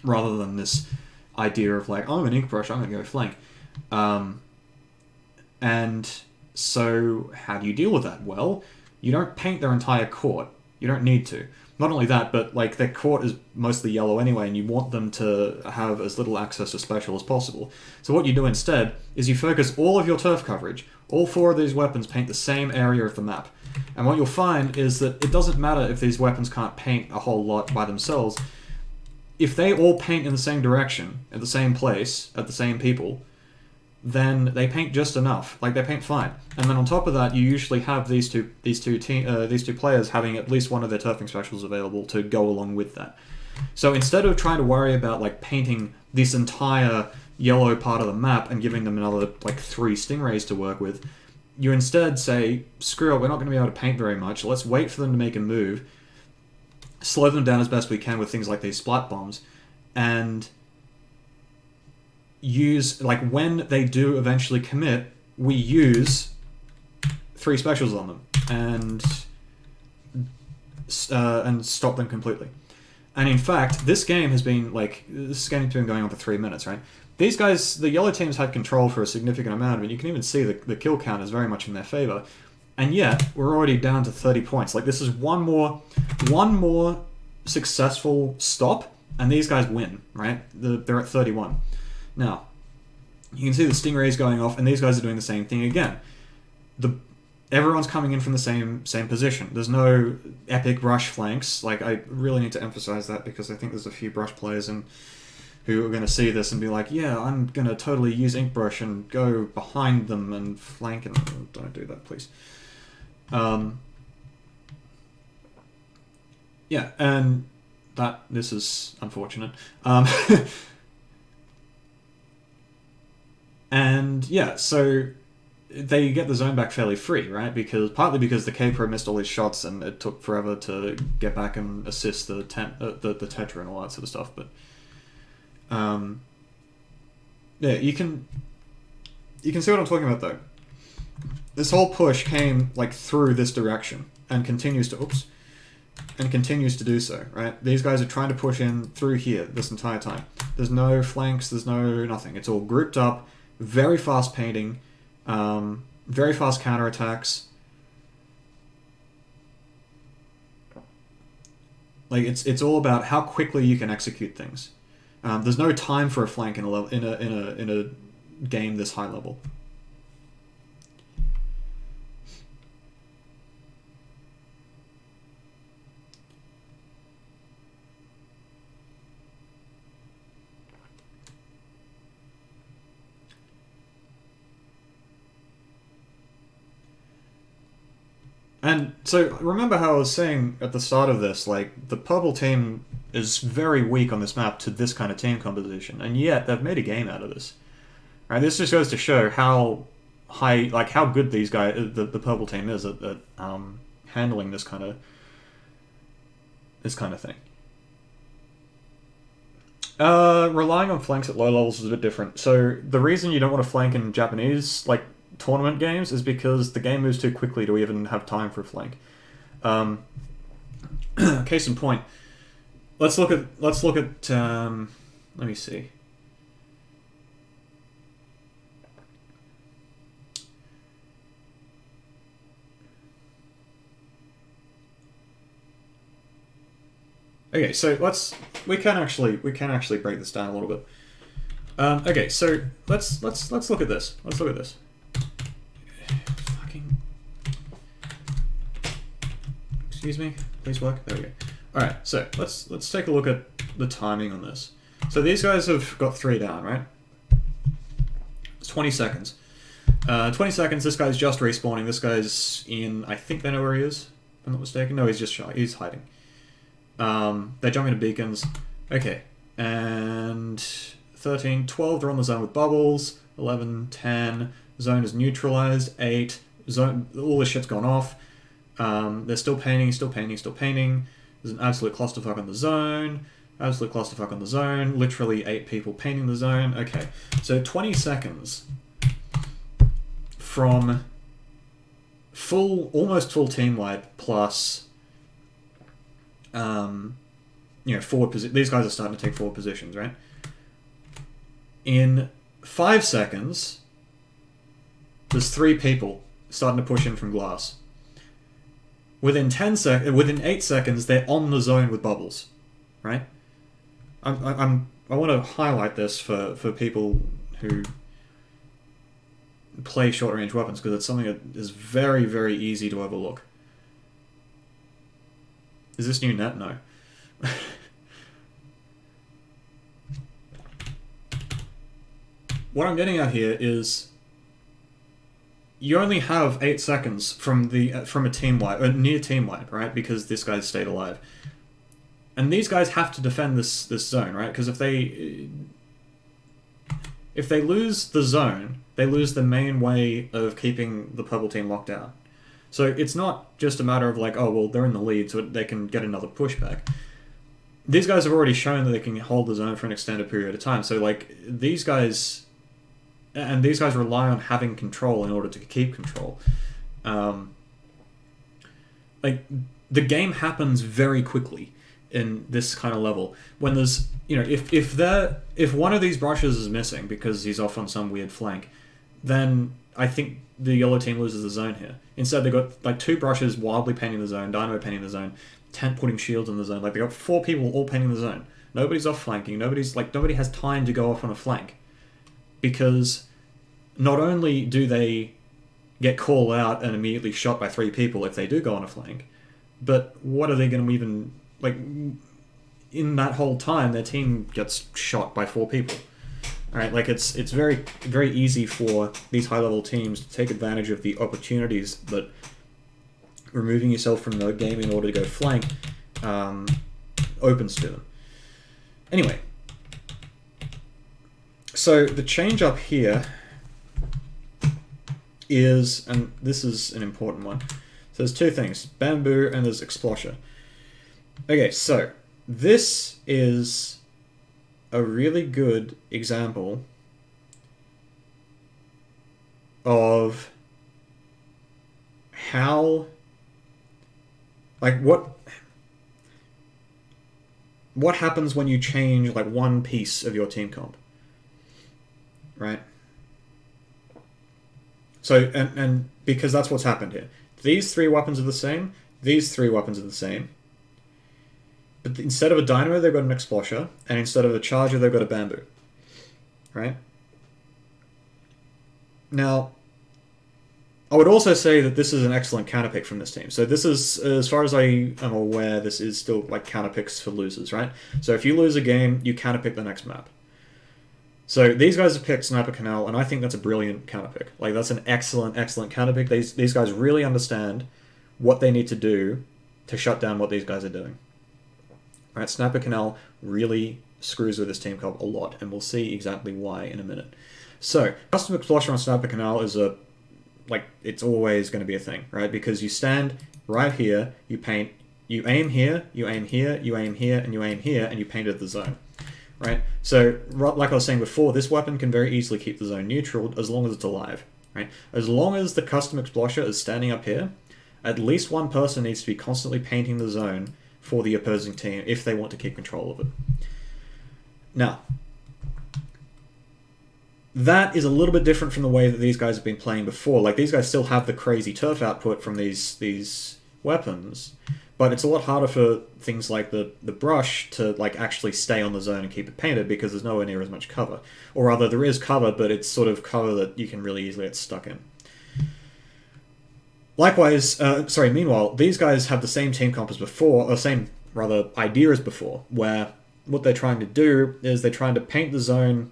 rather than this idea of like, oh, I'm an ink brush, I'm going to go flank. And so how do you deal with that? Well, you don't paint their entire court. You don't need to. Not only that, but like their court is mostly yellow anyway, and you want them to have as little access to special as possible. So what you do instead is you focus all of your turf coverage. All 4 of these weapons paint the same area of the map. And what you'll find is that it doesn't matter if these weapons can't paint a whole lot by themselves. If they all paint in the same direction, at the same place, at the same people, then they paint just enough. Like, they paint fine. And then on top of that, you usually have these two players having at least one of their turfing specials available to go along with that. So instead of trying to worry about like painting this entire yellow part of the map and giving them another like 3 Stingrays to work with, you instead say, screw it, we're not going to be able to paint very much. Let's wait for them to make a move, slow them down as best we can with things like these splat bombs, and use, like, when they do eventually commit, we use 3 specials on them and stop them completely. And in fact, this game has been going on for 3 minutes, right? These guys, the yellow teams had control for a significant amount of it. You can even see the kill count is very much in their favor. And yet, we're already down to 30 points. Like, this is one more successful stop, and these guys win, right? They're at 31. Now, you can see the Stingrays going off, and these guys are doing the same thing again. Everyone's coming in from the same position. There's no epic brush flanks. Like, I really need to emphasize that because I think there's a few brush players who are going to see this and be like, yeah, I'm going to totally use Inkbrush and go behind them and flank them. Don't do that, please. Yeah, and this is unfortunate. And yeah, so they get the zone back fairly free, right? Partly because the K-Pro missed all his shots and it took forever to get back and assist the Tetra and all that sort of stuff. But yeah, you can see what I'm talking about though. This whole push came like through this direction and continues to do so, right? These guys are trying to push in through here this entire time. There's no flanks, there's no nothing. It's all grouped up, very fast painting, very fast counterattacks. Like it's all about how quickly you can execute things. There's no time for a flank in a game this high level. And so, remember how I was saying at the start of this, like, the purple team is very weak on this map to this kind of team composition, and yet they've made a game out of this. Right? This just goes to show how how good these guys, the purple team is at handling this kind of thing. Relying on flanks at low levels is a bit different. So the reason you don't want to flank in Japanese, like, tournament games is because the game moves too quickly to even have time for a flank. Case in point, let's look at let me see. Okay, so we can actually break this down a little bit. Okay, so let's look at this. Let's look at this. Excuse me, please work. There we go. All right, so let's take a look at the timing on this. So these guys have got 3 down, right? 20 seconds. 20 seconds, this guy's just respawning. This guy's in, I think they know where he is, if I'm not mistaken. No, he's just shy. He's hiding. They're jumping to beacons. Okay. And 13, 12, they're on the zone with bubbles. 11, 10, zone is neutralized. 8, zone, all this shit's gone off. They're still painting, still painting, still painting. There's an absolute clusterfuck on the zone. Absolute clusterfuck on the zone. Literally 8 people painting the zone. Okay, so 20 seconds from almost full team wipe plus, forward position. These guys are starting to take forward positions, right? In 5 seconds, there's 3 people starting to push in from glass. Within 8 seconds, they're on the zone with bubbles, right? I want to highlight this for people who play short range weapons because it's something that is very, very easy to overlook. Is this new net? No. What I'm getting at here is you only have 8 seconds from a team wipe, a near team wipe, right? Because this guy's stayed alive. And these guys have to defend this zone, right? Because if they lose the zone, they lose the main way of keeping the purple team locked down. So it's not just a matter of like, oh, well, they're in the lead, so they can get another pushback. These guys have already shown that they can hold the zone for an extended period of time. So like these guys rely on having control in order to keep control. Like the game happens very quickly in this kind of level. When there's, if one of these brushes is missing because he's off on some weird flank, then I think the yellow team loses the zone here. Instead, they got like 2 brushes wildly painting the zone, Dynamo painting the zone, Tent putting shields in the zone. Like they got 4 people all painting the zone. Nobody's off flanking. Nobody has time to go off on a flank, because not only do they get called out and immediately shot by 3 people if they do go on a flank, but what are they going to even, like, in that whole time, their team gets shot by 4 people. Alright, like, it's very, very easy for these high-level teams to take advantage of the opportunities that removing yourself from the game in order to go flank opens to them. Anyway, so the change up here is, and this is an important one, so there's 2 things, bamboo and there's explosion. Okay, so this is a really good example of how, like, what happens when you change like one piece of your team comp, right? So, and because that's what's happened here. These 3 weapons are the same, these 3 weapons are the same, but instead of a dynamo, they've got an explosher, and instead of a charger, they've got a bamboo, right? Now, I would also say that this is an excellent counter pick from this team. So this is, as far as I am aware, this is still like counter picks for losers, right? So if you lose a game, you counter pick the next map. So these guys have picked Sniper Canal, and I think that's a brilliant counter pick. Like, that's an excellent, excellent counter pick. These guys really understand what they need to do to shut down what these guys are doing. Right, Sniper Canal really screws with this team comp a lot, and we'll see exactly why in a minute. So, custom explosion on Sniper Canal is it's always going to be a thing, right? Because you stand right here, you paint, you aim here, you aim here, you aim here, and you aim here, and you painted the zone, right? So, like I was saying before, this weapon can very easily keep the zone neutral as long as it's alive, right? As long as the custom explosion is standing up here, at least one person needs to be constantly painting the zone for the opposing team if they want to keep control of it. Now, that is a little bit different from the way that these guys have been playing before. Like, these guys still have the crazy turf output from these weapons, but it's a lot harder for things like the brush to like actually stay on the zone and keep it painted because there's nowhere near as much cover. Or rather, there is cover, but it's sort of cover that you can really easily get stuck in. Likewise, meanwhile, these guys have the same team comp as before, or same, rather, idea as before, where what they're trying to do is they're trying to paint the zone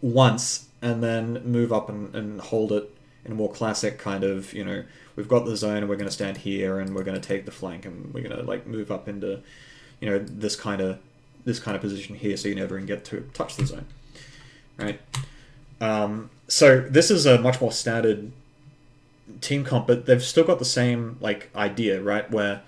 once and then move up and hold it in a more classic kind of, we've got the zone and we're going to stand here and we're going to take the flank and we're going to like move up into, this kind of position here, so you never even get to touch the zone, right? So this is a much more standard team comp, but they've still got the same like idea, right? Where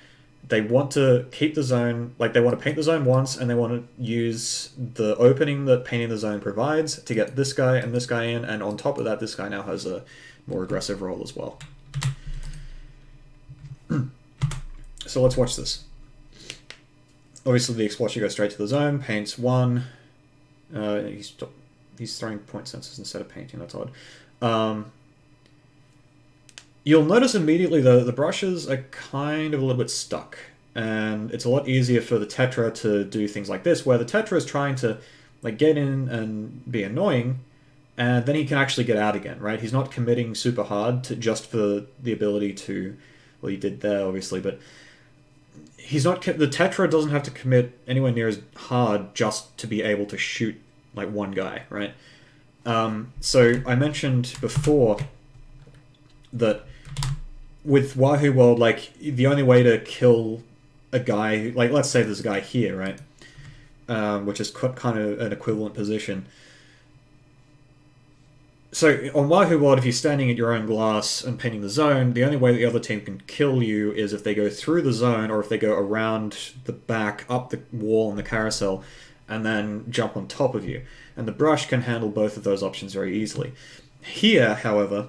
they want to keep the zone, like they want to paint the zone once, and they want to use the opening that painting the zone provides to get this guy and this guy in, and on top of that, this guy now has a more aggressive role as well. So let's watch this. Obviously, the Explosher goes straight to the zone, paints one. He's throwing point sensors instead of painting. That's odd. You'll notice immediately the brushes are kind of a little bit stuck, and it's a lot easier for the Tetra to do things like this, where the Tetra is trying to like get in and be annoying, and then he can actually get out again, right? He's not committing super hard to just for the ability to, well, he did there obviously, but he's not. The Tetra doesn't have to commit anywhere near as hard just to be able to shoot like one guy, right? So I mentioned before that with Wahoo World, like the only way to kill a guy, like let's say there's a guy here, right, which is kind of an equivalent position. So on Wahoo World, if you're standing at your own glass and painting the zone, the only way the other team can kill you is if they go through the zone, or if they go around the back, up the wall in the carousel, and then jump on top of you. And the brush can handle both of those options very easily. Here, however,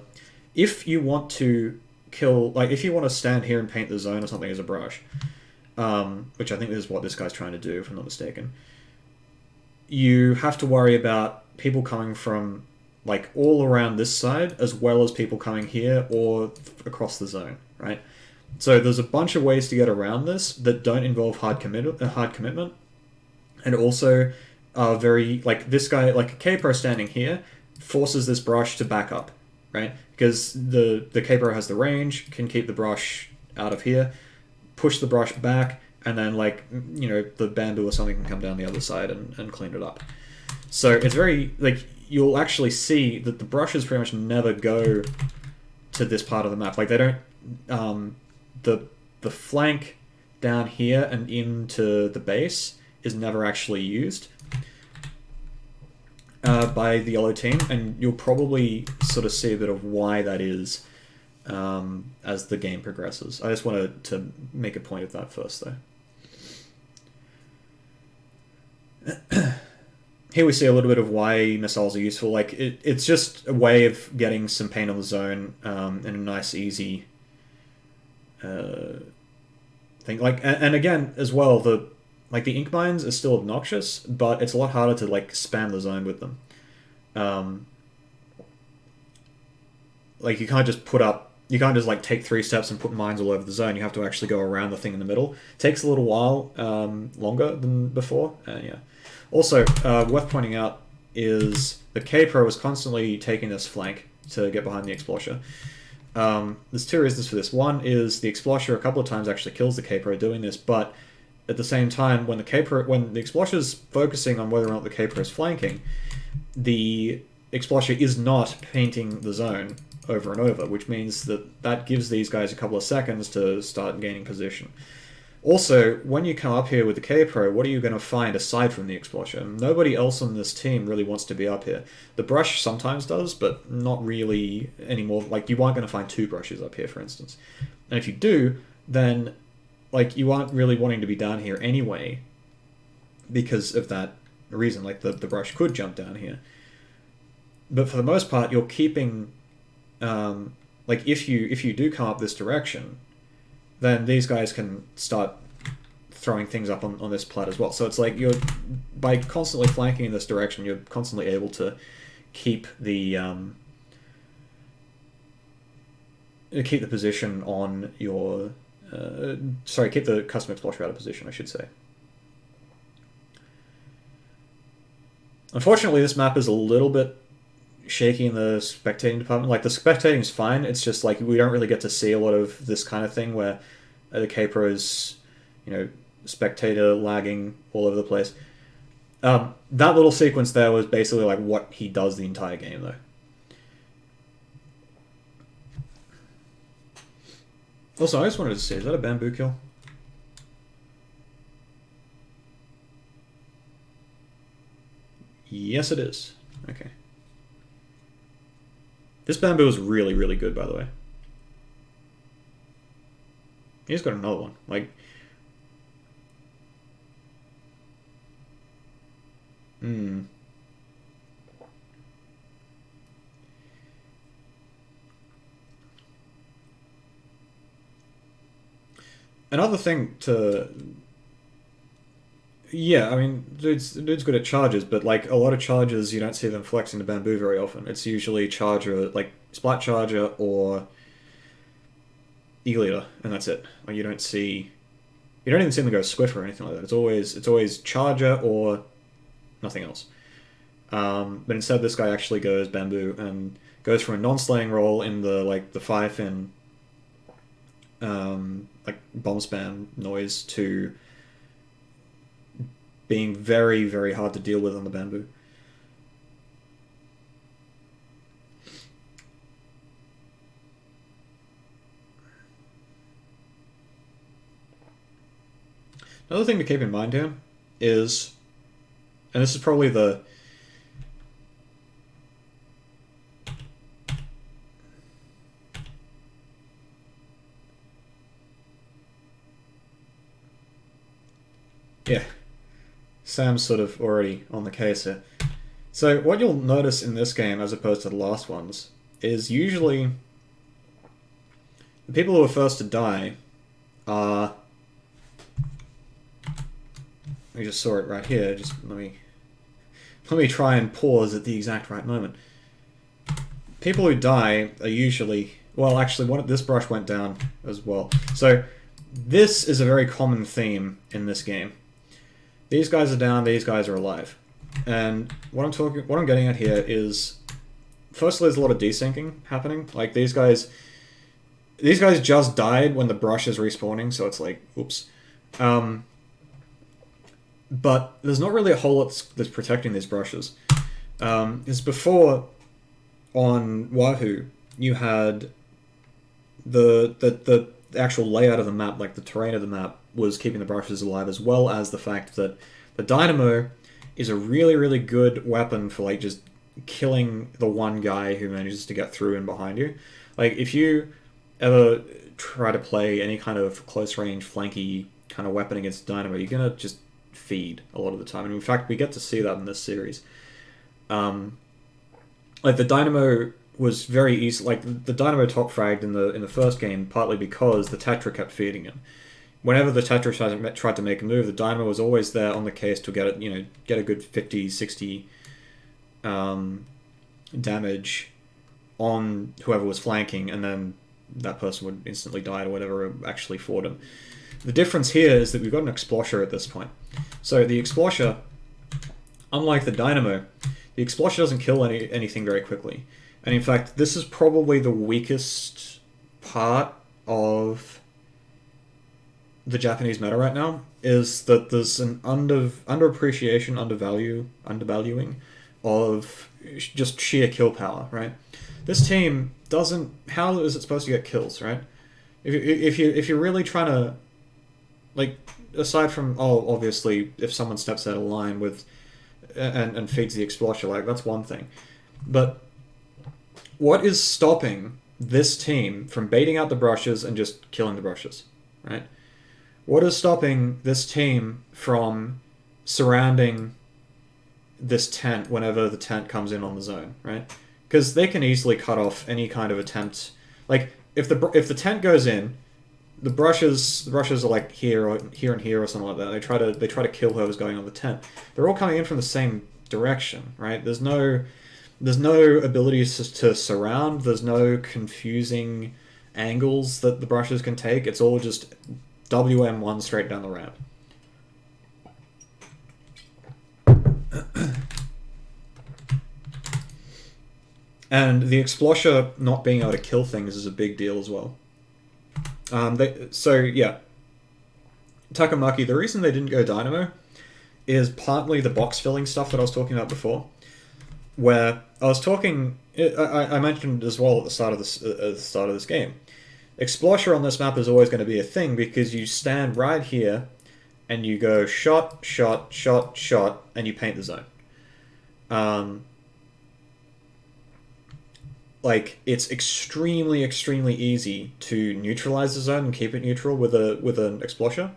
if you want to kill, like if you want to stand here and paint the zone or something as a brush, which I think is what this guy's trying to do, if I'm not mistaken, you have to worry about people coming from like all around this side, as well as people coming here or across the zone, right? So there's a bunch of ways to get around this that don't involve hard commitment, and also are very, like this guy, like a K-Pro standing here, forces this brush to back up, right? Because the K-Pro has the range, can keep the brush out of here, push the brush back, and then like, the bamboo or something can come down the other side and clean it up. So it's very, like, you'll actually see that the brushes pretty much never go to this part of the map. Like they don't, the flank down here and into the base is never actually used by the yellow team, and you'll probably sort of see a bit of why that is as the game progresses. I just wanted to make a point of that first, though. Here we see a little bit of why missiles are useful. Like it's just a way of getting some paint on the zone in a nice, easy thing. Like, and again, as well, the ink mines are still obnoxious, but it's a lot harder to like spam the zone with them. Like you can't just like take 3 steps and put mines all over the zone. You have to actually go around the thing in the middle. It takes a little while longer than before. Yeah. Also, worth pointing out is the K-Pro is constantly taking this flank to get behind the Explosher. There's 2 reasons for this. One is the Explosher a couple of times actually kills the K-Pro doing this, but at the same time, when the Explosher is focusing on whether or not the K-Pro is flanking, the Explosher is not painting the zone over and over, which means that gives these guys a couple of seconds to start gaining position. Also, when you come up here with the K-Pro, what are you going to find aside from the Explosher? Nobody else on this team really wants to be up here. The brush sometimes does, but not really anymore. Like, you aren't going to find 2 brushes up here, for instance. And if you do, then like you aren't really wanting to be down here anyway because of that reason. Like the brush could jump down here. But for the most part, you're keeping... like, if you do come up this direction, then these guys can start throwing things up on this plat as well. So it's like by constantly flanking in this direction, you're constantly able to keep the position on your... keep the custom Explosher out of position, I should say. Unfortunately, this map is a little bit shaky in the spectating department. Like, the spectating is fine, it's just like we don't really get to see a lot of this kind of thing where the K-Pro is, spectator lagging all over the place. That little sequence there was basically like what he does the entire game, though. Also, I just wanted to see, is that a bamboo kill? Yes, it is. Okay. This bamboo is really, really good, by the way. He's got another one. Like... Another thing to... Yeah, I mean, dude's good at charges, but like a lot of charges, you don't see them flexing the bamboo very often. It's usually charger, like splat charger or eagle eater, and that's it. Like you don't even see them go squiff or anything like that. It's always charger or nothing else. But instead, this guy actually goes bamboo and goes from a non-slaying roll in the firefin like bomb spam noise to being very, very hard to deal with on the bamboo. Another thing to keep in mind here is, and this is probably the... Yeah. Sam's sort of already on the case here. So what you'll notice in this game, as opposed to the last ones, is usually the people who are first to die are... We just saw it right here. Just let me try and pause at the exact right moment. People who die are usually... Well, actually, this brush went down as well. So this is a very common theme in this game. These guys are down, these guys are alive. And what I'm getting at here is, firstly, there's a lot of desyncing happening. Like these guys just died when the brush is respawning, so it's like, oops. But there's not really a whole lot that's protecting these brushes. Because before, on Wahoo, you had the actual layout of the map, like the terrain of the map, was keeping the brushes alive, as well as the fact that the dynamo is a really, really good weapon for like just killing the one guy who manages to get through and behind you. Like if you ever try to play any kind of close range flanky kind of weapon against dynamo, you're gonna just feed a lot of the time. And in fact, we get to see that in this series. Like the dynamo was very easy. Like the dynamo top fragged in the first game, partly because the Tetra kept feeding him. Whenever the Tetra tried to make a move, the dynamo was always there on the case to get it, get a good 50, 60 damage on whoever was flanking, and then that person would instantly die or whatever actually fought him. The difference here is that we've got an Explosher at this point. So the Explosher, unlike the dynamo, the Explosher doesn't kill anything very quickly. And in fact, this is probably the weakest part of the Japanese meta right now, is that there's an underappreciation, undervaluing of just sheer kill power, right? This team doesn't... How is it supposed to get kills, right? If you're really trying to... Like, aside from, obviously, if someone steps out of line with... And feeds the Explosher, like, that's one thing. But what is stopping this team from baiting out the brushes and just killing the brushes, right? What is stopping this team from surrounding this tent whenever the tent comes in on the zone, right? Because they can easily cut off any kind of attempt. Like if the tent goes in, the brushes are like here and here or something like that. They try to kill whoever's going on the tent. They're all coming in from the same direction, right? There's no ability to surround. There's no confusing angles that the brushes can take. It's all just WM1 straight down the ramp. And the Explosher not being able to kill things is a big deal as well. So yeah, Takamaki, the reason they didn't go Dynamo is partly the box filling stuff that I was talking about before, where I was talking. I mentioned as well at the start of this game. Explosure on this map is always going to be a thing because you stand right here, and you go shot, shot, shot, shot, and you paint the zone. Like it's extremely, extremely easy to neutralize the zone and keep it neutral with an Explosure.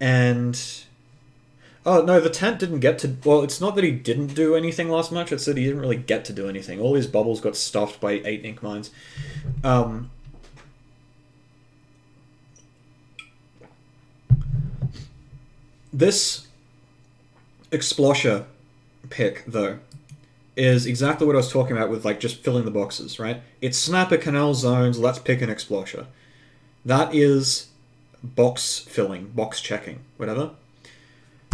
And oh no, the tent didn't get to. Well, it's not that he didn't do anything last match. It's that he didn't really get to do anything. All his bubbles got stuffed by 8 ink mines. This Explosure pick, though, is exactly what I was talking about with like just filling the boxes, right? It's Snapper, Canal Zones, let's pick an Explosure. That is box filling, box checking, whatever.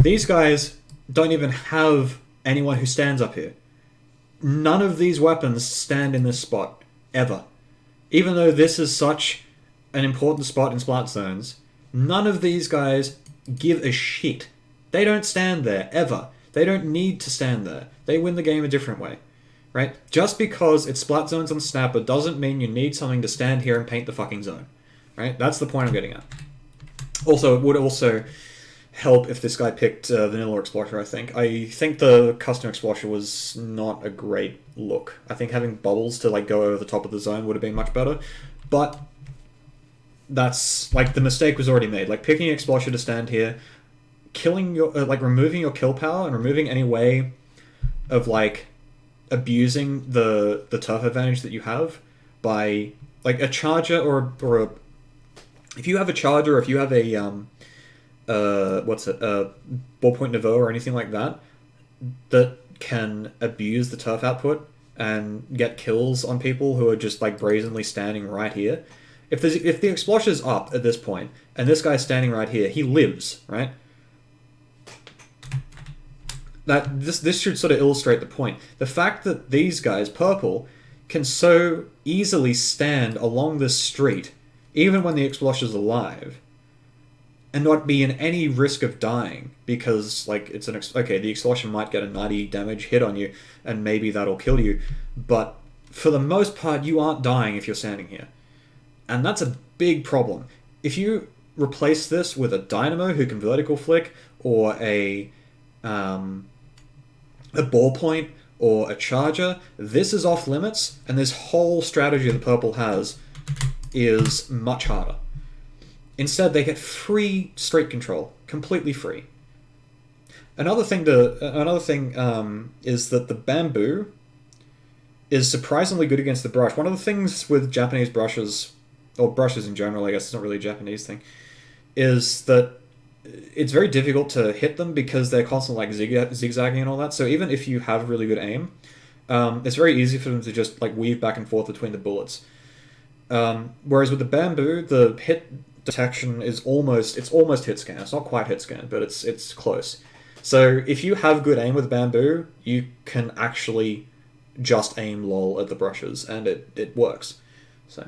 These guys don't even have anyone who stands up here. None of these weapons stand in this spot, ever. Even though this is such an important spot in Splat Zones, none of these guys give a shit. They don't stand there, ever. They don't need to stand there. They win the game a different way, right? Just because it's Splat Zones on Snapper doesn't mean you need something to stand here and paint the fucking zone, right? That's the point I'm getting at. Also, it would also help if this guy picked Vanilla Explosure, I think. I think the custom Explosure was not a great look. I think having bubbles to like go over the top of the zone would have been much better, but that's, like, the mistake was already made. Like, picking Explosure to stand here, killing your, removing your kill power and removing any way of, like, abusing the turf advantage that you have by, like, a charger or a... If you have a charger or if you have a, ballpoint Nouveau or anything like that, that can abuse the turf output and get kills on people who are just, like, brazenly standing right here... If the Explosure's up at this point, and this guy's standing right here, he lives, right? This should sort of illustrate the point. The fact that these guys, purple, can so easily stand along this street, even when the Explosure's alive, and not be in any risk of dying, because, like, it's okay, the Explosion might get a 90 damage hit on you, and maybe that'll kill you, but for the most part, you aren't dying if you're standing here. And that's a big problem. If you replace this with a Dynamo who can vertical flick, or a ballpoint, or a charger, this is off limits, and this whole strategy that purple has is much harder. Instead, they get free street control, completely free. Another thing is that the bamboo is surprisingly good against the brush. One of the things with Japanese brushes, or brushes in general, I guess it's not really a Japanese thing, is that it's very difficult to hit them because they're constantly like zigzagging and all that. So even if you have really good aim, it's very easy for them to just like weave back and forth between the bullets. Whereas with the bamboo, the hit detection is almost hit scan. It's not quite hit scan, but it's close. So if you have good aim with bamboo, you can actually just aim lol at the brushes, and it works. So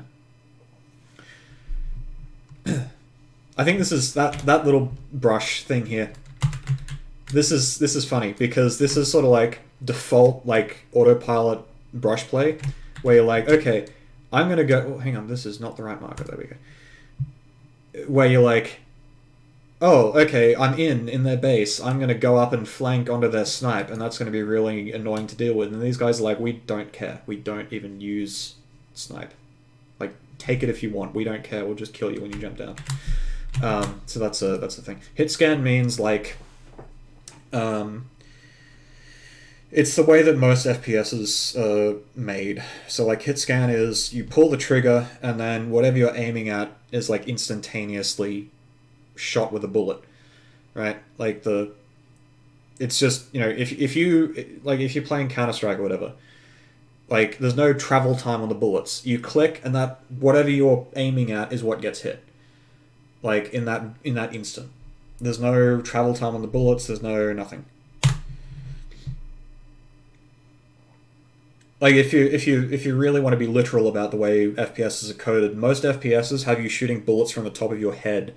I think this is that little brush thing here. This is funny because this is sort of like default like autopilot brush play, where you're like, okay, I'm gonna go. Oh, hang on, this is not the right marker. There we go. Where you're like, oh, okay, I'm in their base. I'm gonna go up and flank onto their snipe, and that's gonna be really annoying to deal with. And these guys are like, we don't care. We don't even use snipe. Like, take it if you want. We don't care. We'll just kill you when you jump down. So that's the thing. Hit scan means like, it's the way that most FPSs are made. So like hit scan is you pull the trigger and then whatever you're aiming at is like instantaneously shot with a bullet, right? Like it's just, you know, if you're playing Counter-Strike or whatever, like there's no travel time on the bullets. You click and that whatever you're aiming at is what gets hit. Like in that instant. There's no travel time on the bullets, there's no nothing. Like if you really want to be literal about the way FPSs are coded, most FPSs have you shooting bullets from the top of your head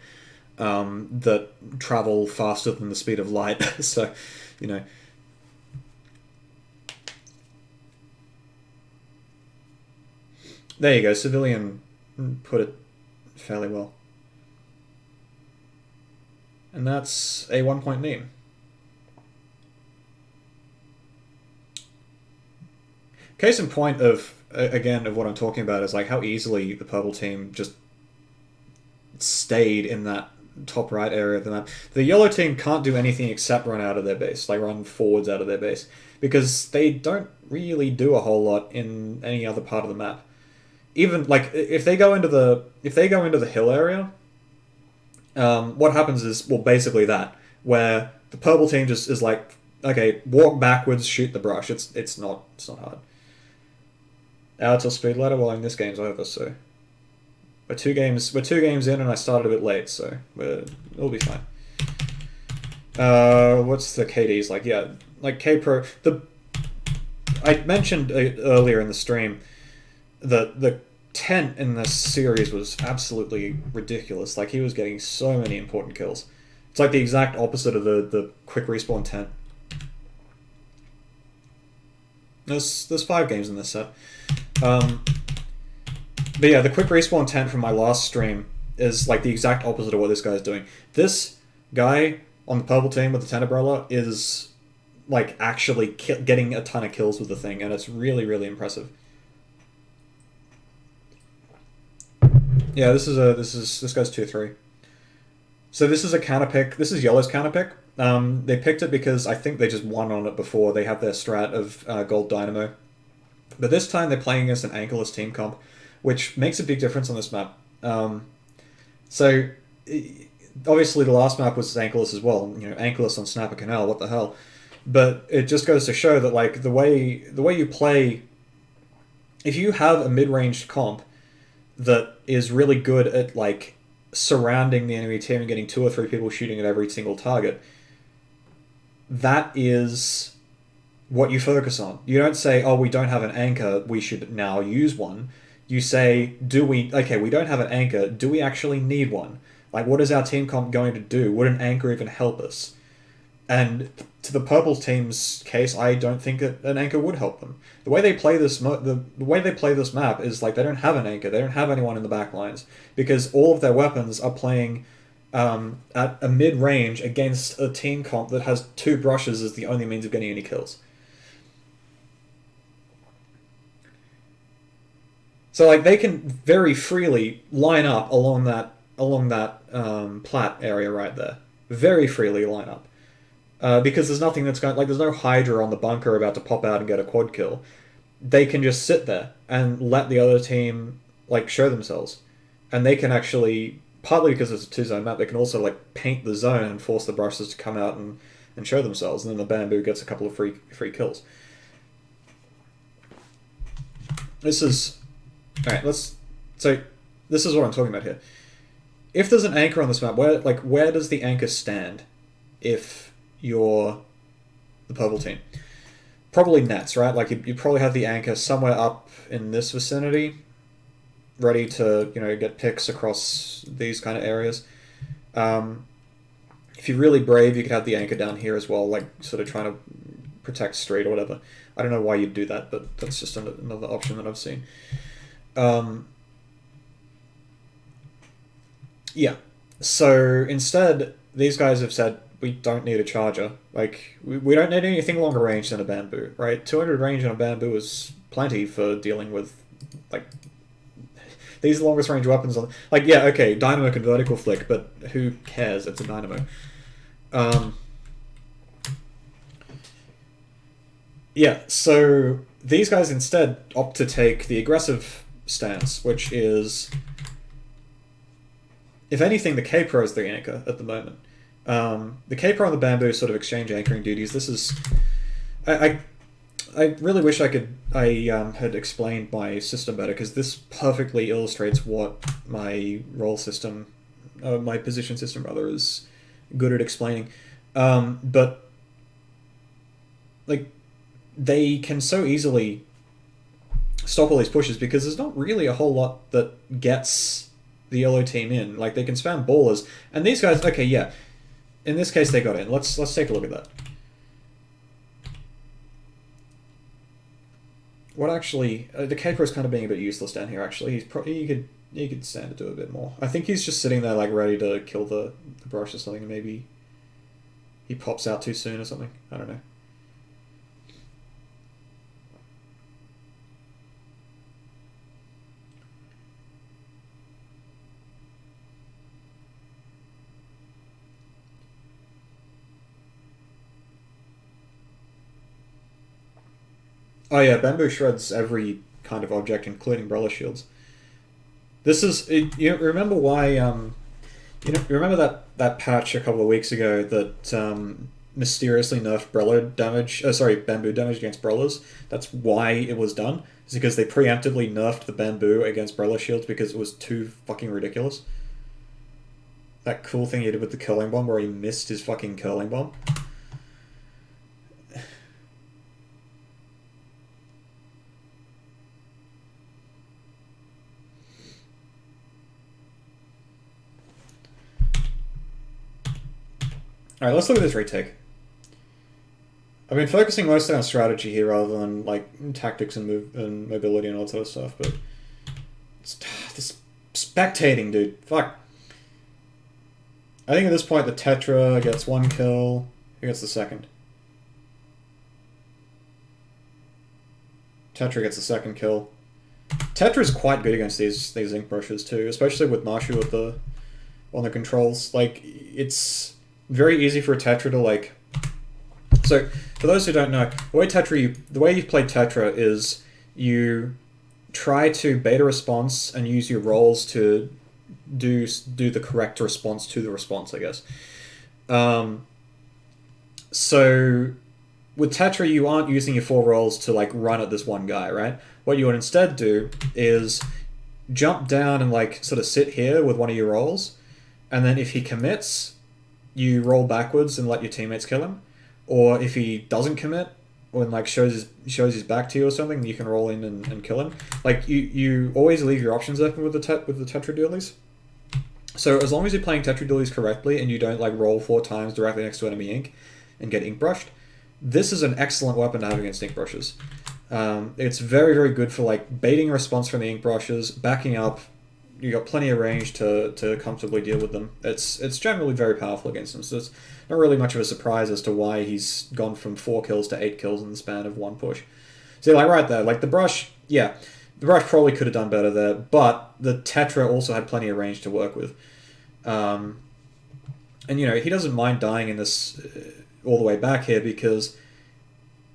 that travel faster than the speed of light. So, you know. There you go. Civilian put it fairly well. And that's a 1-point meme. Case in point of, again, of what I'm talking about is like how easily the purple team just stayed in that top right area of the map. The yellow team can't do anything except run out of their base, like run forwards out of their base, because they don't really do a whole lot in any other part of the map. Even like if they go into the hill area, what happens is, well, basically that, where the purple team just is like, okay, walk backwards, shoot the brush. It's not hard. Hour till speed ladder. Well, this game's over, so we're two games in, and I started a bit late, so it'll be fine. What's the KDs like? Yeah, like K Pro. I mentioned earlier in the stream that the tent in this series was absolutely ridiculous. Like, he was getting so many important kills. It's like the exact opposite of the quick respawn tent. There's 5 games in this set. But yeah, the quick respawn tent from my last stream is like the exact opposite of what this guy's doing. This guy on the purple team with the tent umbrella is like actually getting a ton of kills with the thing, and it's really, really impressive. Yeah, this guy's 2-3. So this is a counter pick. This is yellow's counter pick. They picked it because I think they just won on it before. They have their strat of gold dynamo. But this time they're playing against an anchorless team comp, which makes a big difference on this map. So obviously the last map was anchorless as well. You know, anchorless on Snapper Canal, what the hell? But it just goes to show that like the way you play, if you have a mid-range comp that is really good at like surrounding the enemy team and getting 2 or 3 people shooting at every single target, that is what you focus on. You don't say, oh, we don't have an anchor, we should now use one. You say, we don't have an anchor, do we actually need one? Like, what is our team comp going to do? Would an anchor even help us? And to the purple team's case, I don't think an anchor would help them. The way they play this map is like they don't have an anchor. They don't have anyone in the back lines because all of their weapons are playing at a mid range against a team comp that has 2 brushes as the only means of getting any kills. So like they can very freely line up along that plat area right there. Very freely line up. Because there's nothing that's going, like there's no Hydra on the bunker about to pop out and get a quad kill. They can just sit there and let the other team like show themselves, and they can actually, partly because it's a 2-zone map, they can also like paint the zone and force the brushes to come out and show themselves, and then the bamboo gets a couple of free kills. This is alright. So this is what I'm talking about here. If there's an anchor on this map, where does the anchor stand? If you're the purple team, probably nets, right? Like you probably have the anchor somewhere up in this vicinity, ready to get picks across these kind of areas. If you're really brave, you could have the anchor down here as well, like sort of trying to protect street or whatever. I don't know why you'd do that, but that's just another option that I've seen. Yeah. So instead, these guys have said, we don't need a charger. Like, we don't need anything longer range than a bamboo, right? 200 range on a bamboo is plenty for dealing with, like, these longest range weapons. Like, yeah, okay, dynamo can vertical flick, but who cares? It's a dynamo. Yeah, so these guys instead opt to take the aggressive stance, which is, if anything, the K-Pro is the anchor at the moment. The K-Pro and the bamboo sort of exchange anchoring duties. This is... I really wish I had explained my system better, because this perfectly illustrates what my role system, my position system rather, is good at explaining. But like, they can so easily stop all these pushes, because there's not really a whole lot that gets the yellow team in. Like, they can spam ballers, and these guys, okay, yeah, in this case they got in. Let's take a look at that. What actually, the Caper is kind of being a bit useless down here. Actually, he's probably he could stand to do a bit more. I think he's just sitting there like ready to kill the brush or something, and maybe he pops out too soon or something. I don't know. Oh yeah, bamboo shreds every kind of object, including umbrella shields. This is you remember why you remember that patch a couple of weeks ago that mysteriously nerfed bamboo damage against brawlers. That's why it was done. It's because they preemptively nerfed the bamboo against brawler shields because it was too fucking ridiculous. That cool thing he did with the curling bomb where he missed his fucking curling bomb. Alright, let's look at this retake. I've been focusing mostly on strategy here rather than like tactics and mobility and all that sort of stuff, but it's this spectating, dude. Fuck. I think at this point the Tetra gets one kill. Who gets the second? Tetra gets the second kill. Tetra's quite good against these ink brushes too, especially with Marshu on the controls. Like, it's very easy for a Tetra to like. So for those who don't know, the way you play Tetra is you try to beta response and use your rolls to do the correct response to the response, I guess. So with Tetra, you aren't using your 4 rolls to like run at this one guy, right? What you would instead do is jump down and like sort of sit here with one of your rolls, and then if he commits, you roll backwards and let your teammates kill him. Or if he doesn't commit, or like shows his back to you or something, you can roll in and kill him. Like you always leave your options open with the Tetra dualies. So as long as you're playing Tetra dualies correctly and you don't like roll 4 times directly next to enemy ink and get ink brushed, this is an excellent weapon to have against ink brushes. It's very, very good for like baiting a response from the ink brushes, backing up. You got plenty of range to comfortably deal with them. It's generally very powerful against them, so it's not really much of a surprise as to why he's gone from 4 kills to 8 kills in the span of 1 push. So like right there, like the brush, yeah, the brush probably could have done better there, but the Tetra also had plenty of range to work with. And you know, he doesn't mind dying in this all the way back here, because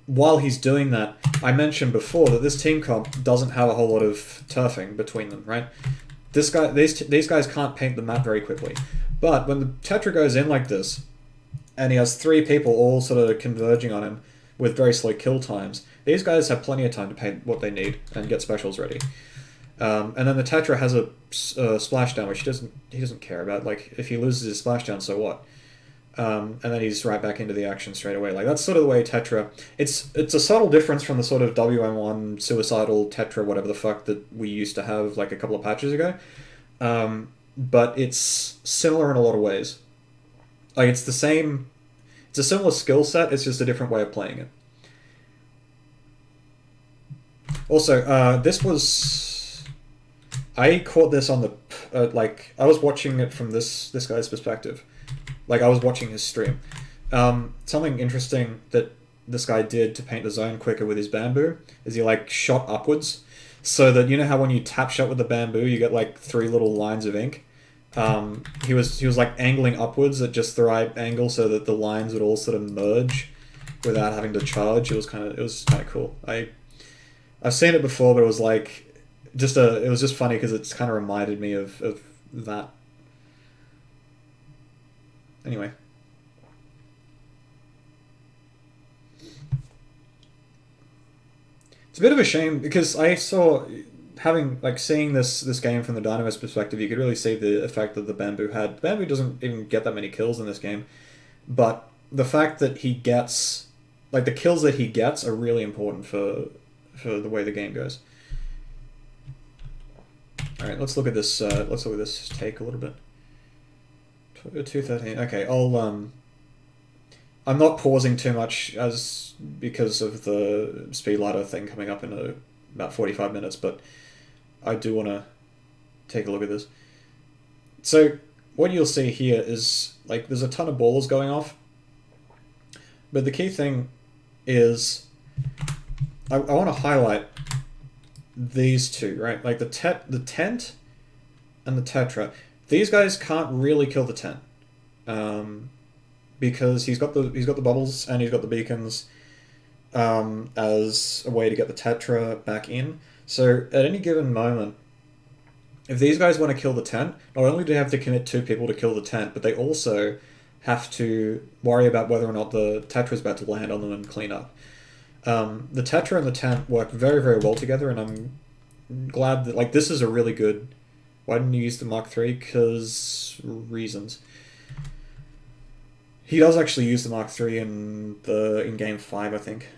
while he's doing that, I mentioned before that this team comp doesn't have a whole lot of turfing between them, right? These guys can't paint the map very quickly. But when the Tetra goes in like this, and he has 3 people all sort of converging on him with very slow kill times, these guys have plenty of time to paint what they need and get specials ready. And then the Tetra has a splashdown, which he doesn't care about. Like, if he loses his splashdown, so what? And then he's right back into the action straight away. Like, that's sort of the way Tetra. It's a subtle difference from the sort of WM1 suicidal Tetra, whatever the fuck that we used to have like a couple of patches ago. But it's similar in a lot of ways. Like, it's the same. It's a similar skill set. It's just a different way of playing it. Also, this was. I caught this on the like I was watching it from this guy's perspective. Like, I was watching his stream. Something interesting that this guy did to paint the zone quicker with his bamboo is he like shot upwards, so that, you know how when you tap shot with the bamboo you get like 3 little lines of ink. He was like angling upwards at just the right angle so that the lines would all sort of merge without having to charge. It was kind of cool. I've seen it before, but it was like it was just funny because it's kind of reminded me of that. Anyway. It's a bit of a shame because I saw, seeing this game from the Dynamo's perspective, you could really see the effect that the bamboo had. Bamboo doesn't even get that many kills in this game, but the fact that he gets, like, the kills that he gets are really important for the way the game goes. All right, let's look at this. Let's look at this take a little bit. 213. Okay, I'm not pausing too much because of the speed ladder thing coming up in about 45 minutes, but I do want to take a look at this. So what you'll see here is like there's a ton of ballers going off, but the key thing is I want to highlight these two, right? Like the tent and the tetra. These guys can't really kill the tent, because he's got the bubbles and he's got the beacons as a way to get the tetra back in. So at any given moment, if these guys want to kill the tent, not only do they have to commit 2 people to kill the tent, but they also have to worry about whether or not the tetra is about to land on them and clean up. The tetra and the tent work very, very well together, and I'm glad that, like, this is a really good... Why didn't you use the Mark III? Because reasons. He does actually use the Mark III in Game 5, I think.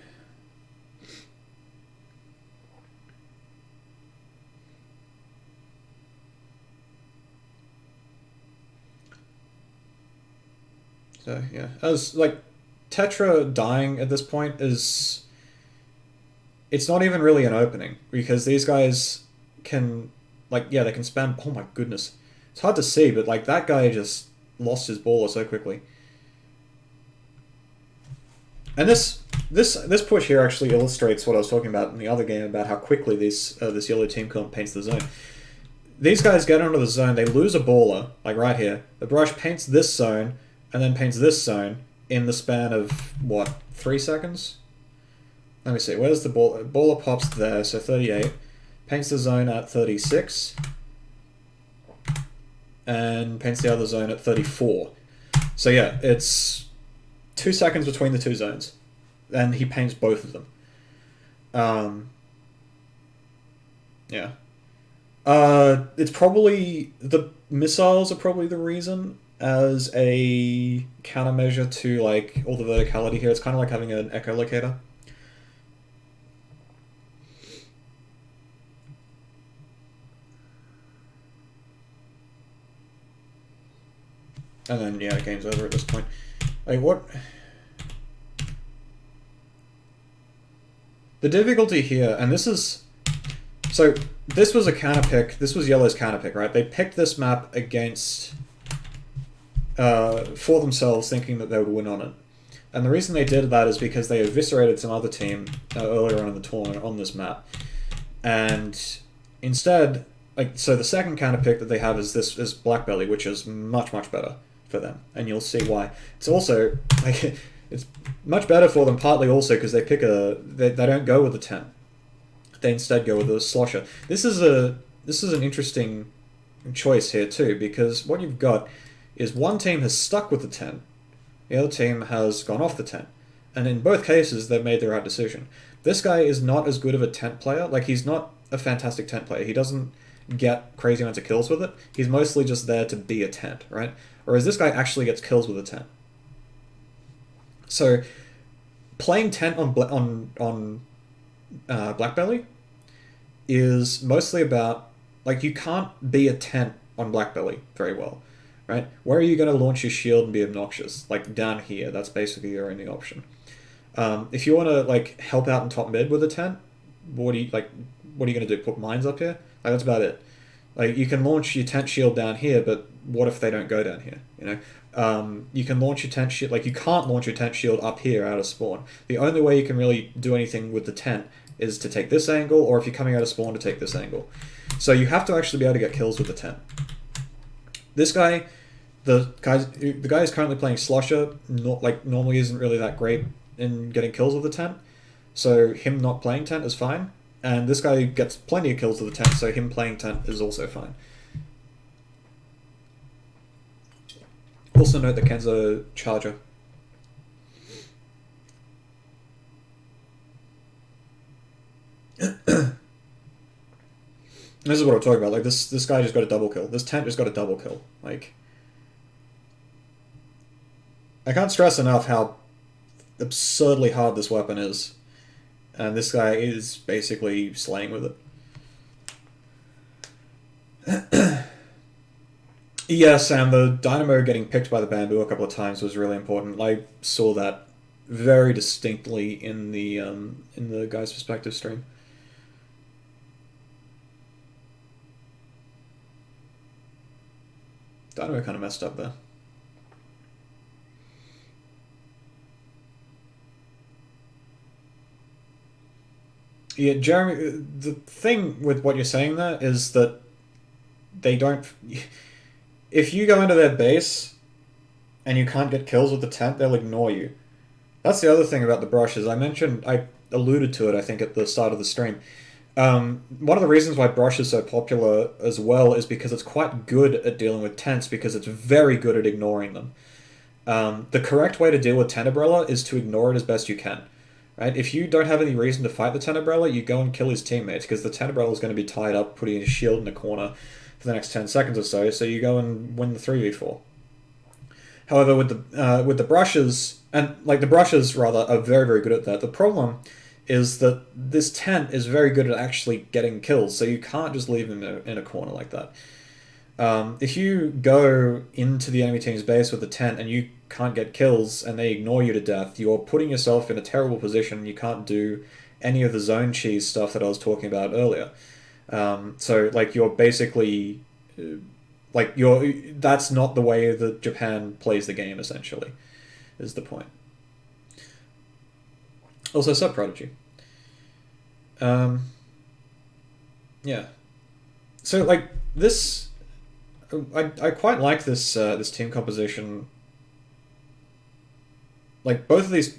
So, yeah. As, like, Tetra dying at this point is... It's not even really an opening, because these guys can... Like, yeah, they can spam... Oh my goodness. It's hard to see, but, like, that guy just lost his baller so quickly. And this push here actually illustrates what I was talking about in the other game, about how quickly this yellow team paints the zone. These guys get into the zone, they lose a baller, like right here. The brush paints this zone, and then paints this zone in the span of, what, 3 seconds? Let me see, where's the baller? Baller pops there, so 38. Paints the zone at 36. And paints the other zone at 34. So yeah, it's 2 seconds between the 2 zones. And he paints both of them. Yeah. It's probably... The missiles are probably the reason as a countermeasure to, like, all the verticality here. It's kind of like having an echolocator. And then, yeah, the game's over at this point. Like, what... The difficulty here, and this is... So, this was a counter pick. This was Yellow's counter pick, right? They picked this map against... for themselves, thinking that they would win on it. And the reason they did that is because they eviscerated some other team earlier on in the tournament on this map. And instead... Like, so the second counter pick that they have is Black Belly, which is much, much better for them, and you'll see why. It's also like it's much better for them, partly also because they pick they don't go with the 10. They instead go with the slosher. This is an interesting choice here too, because what you've got is one team has stuck with the 10, the other team has gone off the 10, and in both cases they've made the right decision. This guy is not as good of a tent player. Like, he's not a fantastic tent player. He doesn't get crazy amounts of kills with it. He's mostly just there to be a tent, right? Whereas this guy actually gets kills with a tent. So, playing tent on Black Belly is mostly about, like, you can't be a tent on Black Belly very well, right? Where are you going to launch your shield and be obnoxious? Like, down here, that's basically your only option. If you want to, like, help out in top mid with a tent, what are you going to do? Put mines up here? Like, that's about it. Like, you can launch your tent shield down here, but what if they don't go down here? You know, you can launch your tent shield. Like, you can't launch your tent shield up here out of spawn. The only way you can really do anything with the tent is to take this angle, or if you're coming out of spawn, to take this angle. So you have to actually be able to get kills with the tent. This guy, the guy who's currently playing Slosher, normally isn't really that great in getting kills with the tent. So him not playing tent is fine. And this guy gets plenty of kills with the tent, so him playing tent is also fine. Also note that Ken's a charger. This is what I'm talking about. Like, this guy just got a double kill. This tent just got a double kill. Like, I can't stress enough how absurdly hard this weapon is. And this guy is basically slaying with it. Yeah, Sam, the dynamo getting picked by the bamboo a couple of times was really important. I saw that very distinctly in the guy's perspective stream. Dynamo kind of messed up there. Yeah, Jeremy, the thing with what you're saying there is that they don't. If you go into their base and you can't get kills with the tent, they'll ignore you. That's the other thing about the brushes. I alluded to it, I think, at the start of the stream. One of the reasons why brush is so popular as well is because it's quite good at dealing with tents because it's very good at ignoring them. The correct way to deal with tent umbrella is to ignore it as best you can. Right? If you don't have any reason to fight the tent umbrella, you go and kill his teammates because the tent umbrella is going to be tied up, putting his shield in a corner for the next 10 seconds or so. So you go and win the 3v4. However, with the brushes, and like the brushes rather are very good at that. The problem is that this tent is very good at actually getting kills, so you can't just leave him in a corner like that. If you go into the enemy team's base with a tent and you can't get kills and they ignore you to death, you're putting yourself in a terrible position. You can't do any of the zone cheese stuff that I was talking about earlier. So like you're basically that's not the way that Japan plays the game, essentially, is the point. Also, Sub Prodigy. Yeah. So like this, I quite like this this team composition. Like both of these,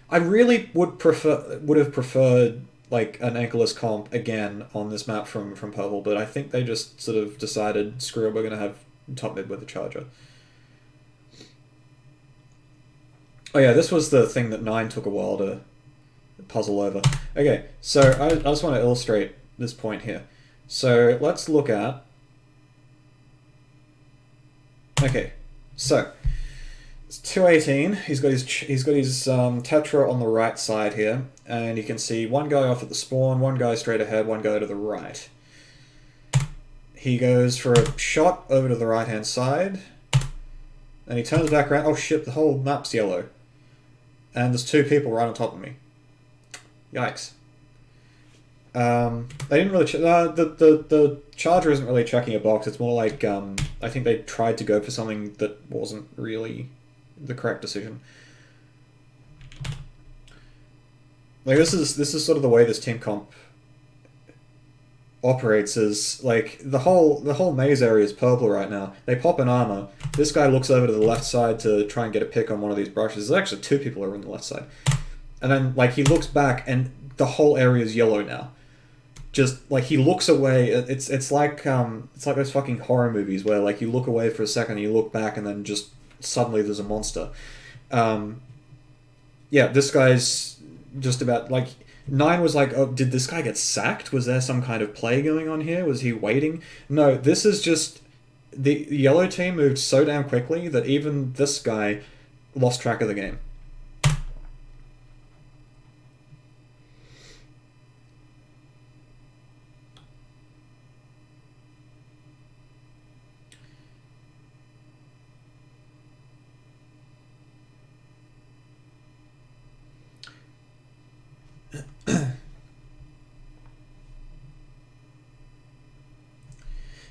I really would have preferred like an anchorless comp again on this map from Purple, but I think they just sort of decided, screw it, we're gonna have top mid with the Charger. Oh yeah, this was the thing that 9 took a while to puzzle over. Okay, so I just want to illustrate this point here. So let's look at. Okay, so it's 218. He's got his Tetra on the right side here, and you can see one guy off at the spawn, one guy straight ahead, one guy to the right. He goes for a shot over to the right hand side, and he turns back around. Oh shit! The whole map's yellow. And there's 2 people right on top of me. Yikes. They didn't really... the Charger isn't really checking a box. It's more like... I think they tried to go for something that wasn't really the correct decision. Like, this is sort of the way this team comp operates, is like the whole maze area is purple right now. They pop an armor. This guy looks over to the left side to try and get a pick on one of these brushes. There's actually 2 people over on the left side, and then like he looks back and the whole area is yellow now. Just like he looks away. It's like those fucking horror movies where like you look away for a second and you look back and then just suddenly there's a monster. Yeah, this guy's just about like. 9 was like, oh, did this guy get sacked? Was there some kind of play going on here? Was he waiting? No, this is just... The yellow team moved so damn quickly that even this guy lost track of the game.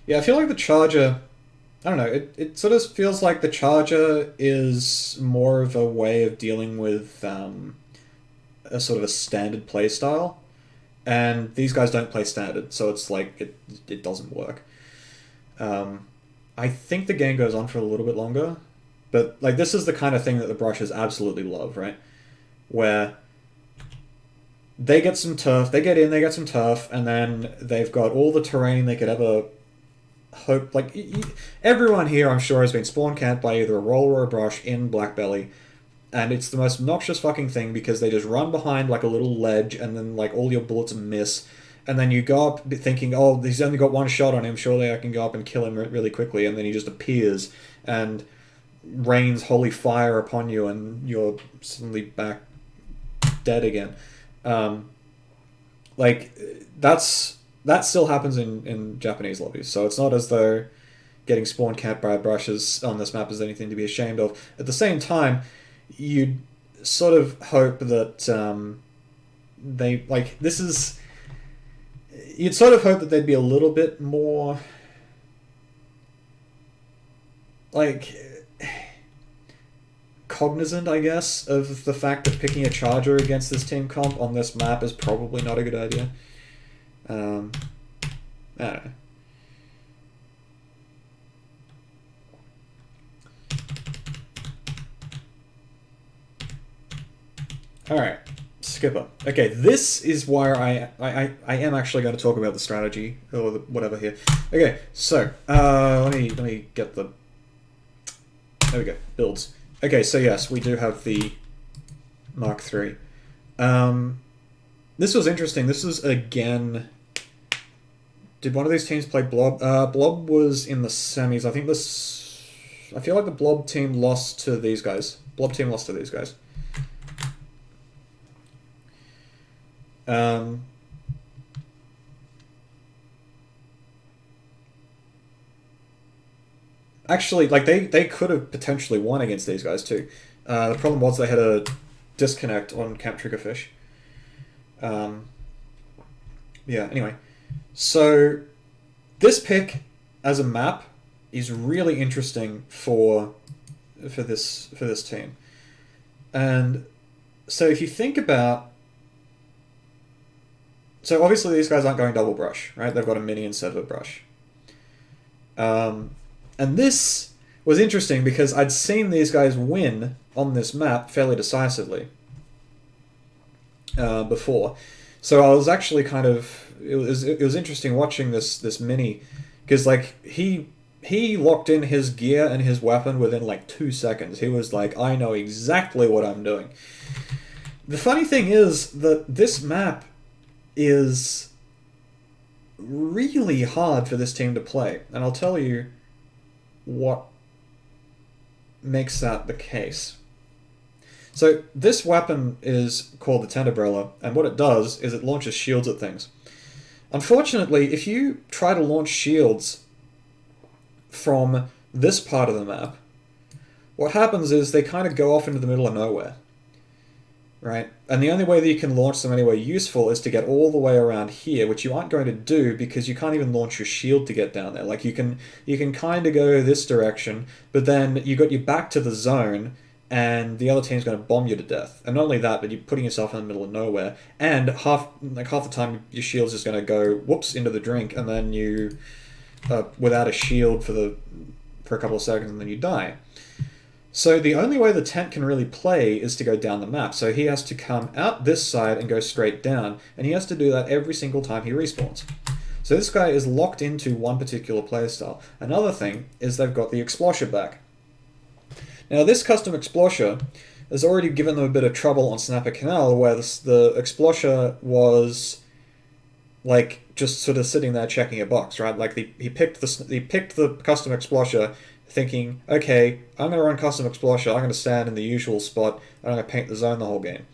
Yeah, I feel like the Charger... I don't know, it sort of feels like the Charger is more of a way of dealing with a sort of a standard play style. And these guys don't play standard, so it's like, it doesn't work. I think the game goes on for a little bit longer, but like this is the kind of thing that the brushes absolutely love, right? Where they get some turf, they get in, they get some turf, and then they've got all the terrain they could ever hope. Like everyone here, I'm sure, has been spawn camped by either a roller or a brush in Blackbelly, and it's the most obnoxious fucking thing because they just run behind like a little ledge, and then like all your bullets miss, and then you go up thinking, oh, he's only got 1 shot on him, surely I can go up and kill him really quickly, and then he just appears and rains holy fire upon you, and you're suddenly back dead again. Like that still happens in Japanese lobbies, so it's not as though getting spawn camped by brushes on this map is anything to be ashamed of. At the same time, you'd sort of hope that they like this is. You'd sort of hope that they'd be a little bit more like cognizant, I guess, of the fact that picking a charger against this team comp on this map is probably not a good idea. I don't know. Alright, Skipper. Okay, this is where I am actually going to talk about the strategy, or the, whatever here. Okay, so, let me get the... There we go, builds. Okay, so yes, we do have the Mark III. This was interesting. This was, again... Did one of these teams play Blob? Blob was in the semis. I think this... I feel like the Blob team lost to these guys. Blob team lost to these guys. Actually, like, they could have potentially won against these guys, too. The problem was they had a disconnect on Camp Triggerfish. Yeah, anyway. So, this pick as a map is really interesting for this team. And so if you think about... So obviously these guys aren't going double brush, right? They've got a mini instead of a brush. And this was interesting because I'd seen these guys win on this map fairly decisively before. So I was actually kind of... It was interesting watching this mini, because like he locked in his gear and his weapon within like 2 seconds. He was like, I know exactly what I'm doing. The funny thing is that this map is really hard for this team to play, and I'll tell you what makes that the case. So this weapon is called the Tent Umbrella, and what it does is it launches shields at things. Unfortunately, if you try to launch shields from this part of the map, what happens is they kind of go off into the middle of nowhere, right? And the only way that you can launch them anywhere useful is to get all the way around here, which you aren't going to do because you can't even launch your shield to get down there. Like you can kind of go this direction, but then you got your back to the zone, and the other team's going to bomb you to death. And not only that, but you're putting yourself in the middle of nowhere. And half the time, your shield's just going to go whoops into the drink, and then you without a shield for a couple of seconds, and then you die. So the only way the tent can really play is to go down the map. So he has to come out this side and go straight down, and he has to do that every single time he respawns. So this guy is locked into one particular playstyle. Another thing is they've got the Explosher back. Now this custom Explosher has already given them a bit of trouble on Snapper Canal, where the Explosher was like just sort of sitting there checking a box, right? Like he picked the custom Explosher, thinking, okay, I'm going to run custom Explosher, I'm going to stand in the usual spot, and I'm going to paint the zone the whole game.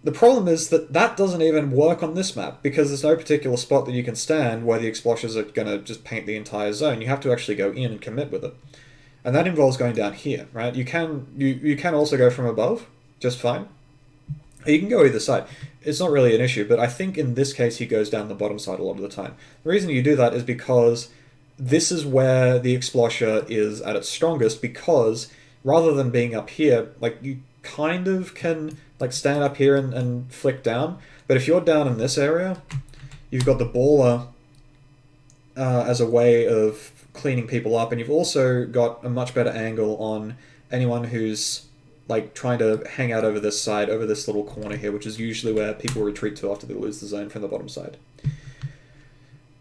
The problem is that doesn't even work on this map, because there's no particular spot that you can stand where the Exploshers are going to just paint the entire zone. You have to actually go in and commit with it. And that involves going down here, right? You can also go from above, just fine. You can go either side. It's not really an issue, but I think in this case he goes down the bottom side a lot of the time. The reason you do that is because this is where the Explosher is at its strongest, because rather than being up here, like you kind of can like stand up here and flick down, but if you're down in this area, you've got the Baller as a way of cleaning people up, and you've also got a much better angle on anyone who's like trying to hang out over this side, over this little corner here, which is usually where people retreat to after they lose the zone from the bottom side.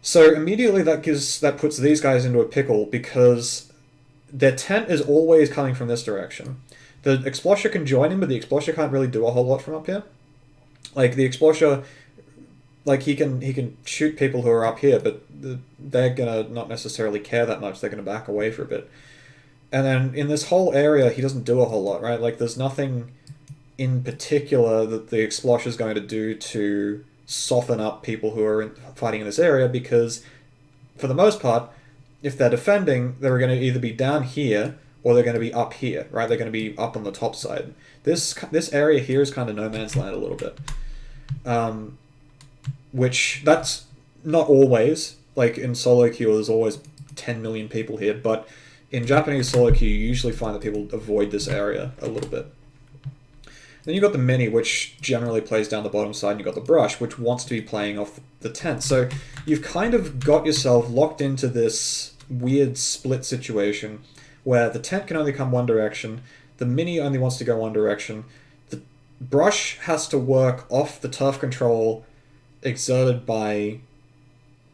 So immediately that puts these guys into a pickle, because their tent is always coming from this direction. The Explosher can join him, but the Explosher can't really do a whole lot from up here. Like the Explosher, like he can shoot people who are up here, but they're gonna not necessarily care that much. They're gonna back away for a bit. And then in this whole area, he doesn't do a whole lot, right? Like there's nothing in particular that the Explosher is going to do to soften up people who are fighting in this area, because for the most part, if they're defending, they're going to either be down here or they're going to be up here, right? They're going to be up on the top side. This area here is kind of no man's land a little bit, which that's not always. Like in solo queue, there's always 10 million people here, but in Japanese solo queue, you usually find that people avoid this area a little bit. Then you've got the mini, which generally plays down the bottom side, and you've got the brush, which wants to be playing off the tent. So you've kind of got yourself locked into this weird split situation where the tent can only come one direction, the mini only wants to go one direction, the brush has to work off the turf control exerted by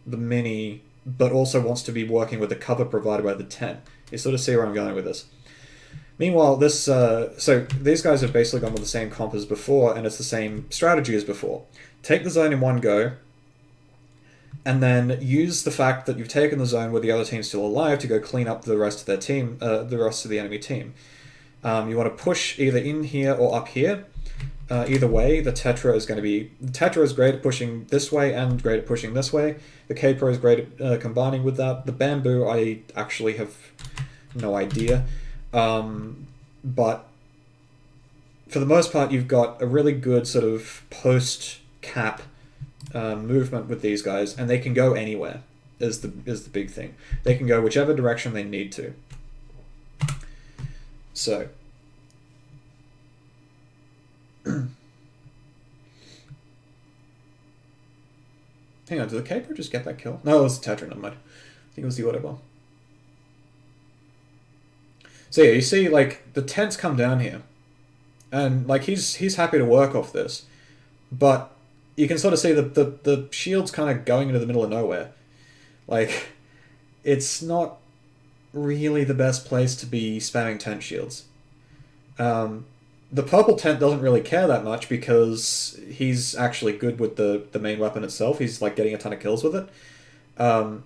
the mini, but also wants to be working with the cover provided by the tent. You sort of see where I'm going with this. Meanwhile, so these guys have basically gone with the same comp as before, and it's the same strategy as before. Take the zone in one go, and then use the fact that you've taken the zone where the other team's still alive to go clean up the rest of their team, the rest of the enemy team. You want to push either in here or up here. Either way, the Tetra is great at pushing this way and great at pushing this way. The K-Pro is great at combining with that. The Bamboo, I actually have no idea. But for the most part, you've got a really good sort of post-cap movement with these guys, and they can go anywhere, is the big thing. They can go whichever direction they need to. So... Hang on, did the Caper just get that kill? No, it was the Tetra, never mind. I think it was the Autoball. So yeah, you see, like, the tents come down here. And, like, he's happy to work off this. But you can sort of see that the shield's kind of going into the middle of nowhere. Like, it's not really the best place to be spamming tent shields. The purple tent doesn't really care that much because he's actually good with the main weapon itself. He's like getting a ton of kills with it. So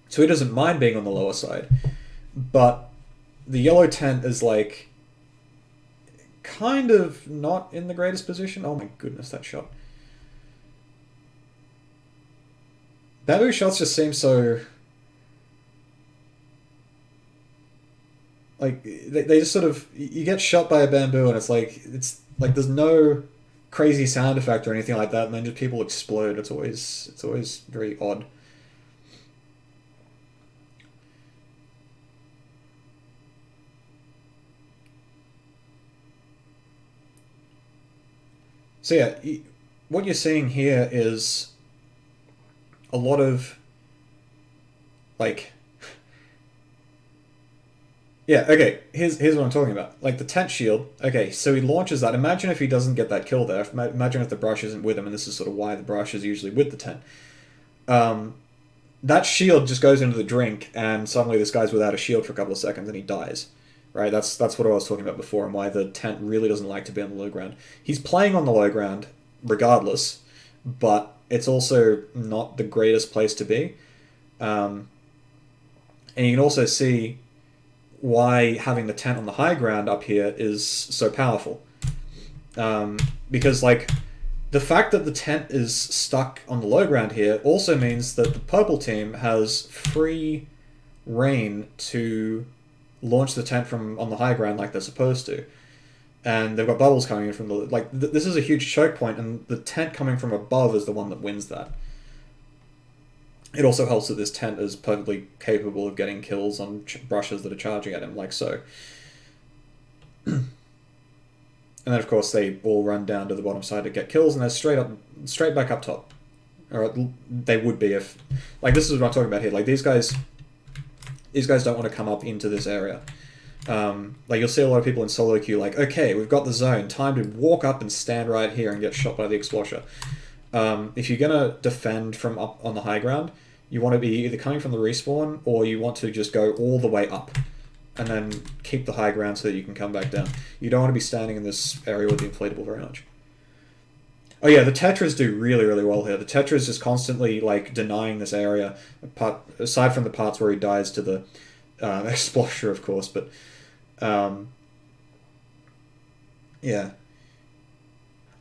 he doesn't mind being on the lower side. But the yellow tent is like kind of not in the greatest position. Oh my goodness, that shot. Bamboo shots just seem so... Like, they just sort of... You get shot by a bamboo and it's like there's no crazy sound effect or anything like that, and then just people explode. It's always very odd. So yeah, what you're seeing here is a lot of, like... Yeah, okay, here's what I'm talking about. Like, the tent shield, okay, so he launches that. Imagine if he doesn't get that kill there. Imagine if the brush isn't with him, and this is sort of why the brush is usually with the tent. That shield just goes into the drink, and suddenly this guy's without a shield for a couple of seconds, and he dies. Right? That's what I was talking about before, and why the tent really doesn't like to be on the low ground. He's playing on the low ground, regardless, but it's also not the greatest place to be. And you can also see why having the tent on the high ground up here is so powerful. Because, like, the fact that the tent is stuck on the low ground here also means that the purple team has free reign to launch the tent from on the high ground like they're supposed to. And they've got bubbles coming in from the... Like, this is a huge choke point, and the tent coming from above is the one that wins that. It also helps that this tent is perfectly capable of getting kills on brushes that are charging at him, like so. And then, of course, they all run down to the bottom side to get kills, and they're straight back up top. Or they would be if... Like, this is what I'm talking about here. Like, these guys don't want to come up into this area. Like, you'll see a lot of people in solo queue like, okay, we've got the zone, time to walk up and stand right here and get shot by the Explosher. If you're going to defend from up on the high ground, you want to be either coming from the respawn, or you want to just go all the way up and then keep the high ground so that you can come back down. You don't want to be standing in this area with the inflatable very much. Oh yeah, the Tetras do really, really well here. The Tetra's just constantly, like, denying this area, aside from the parts where he dies to the Explosher, of course, but... yeah.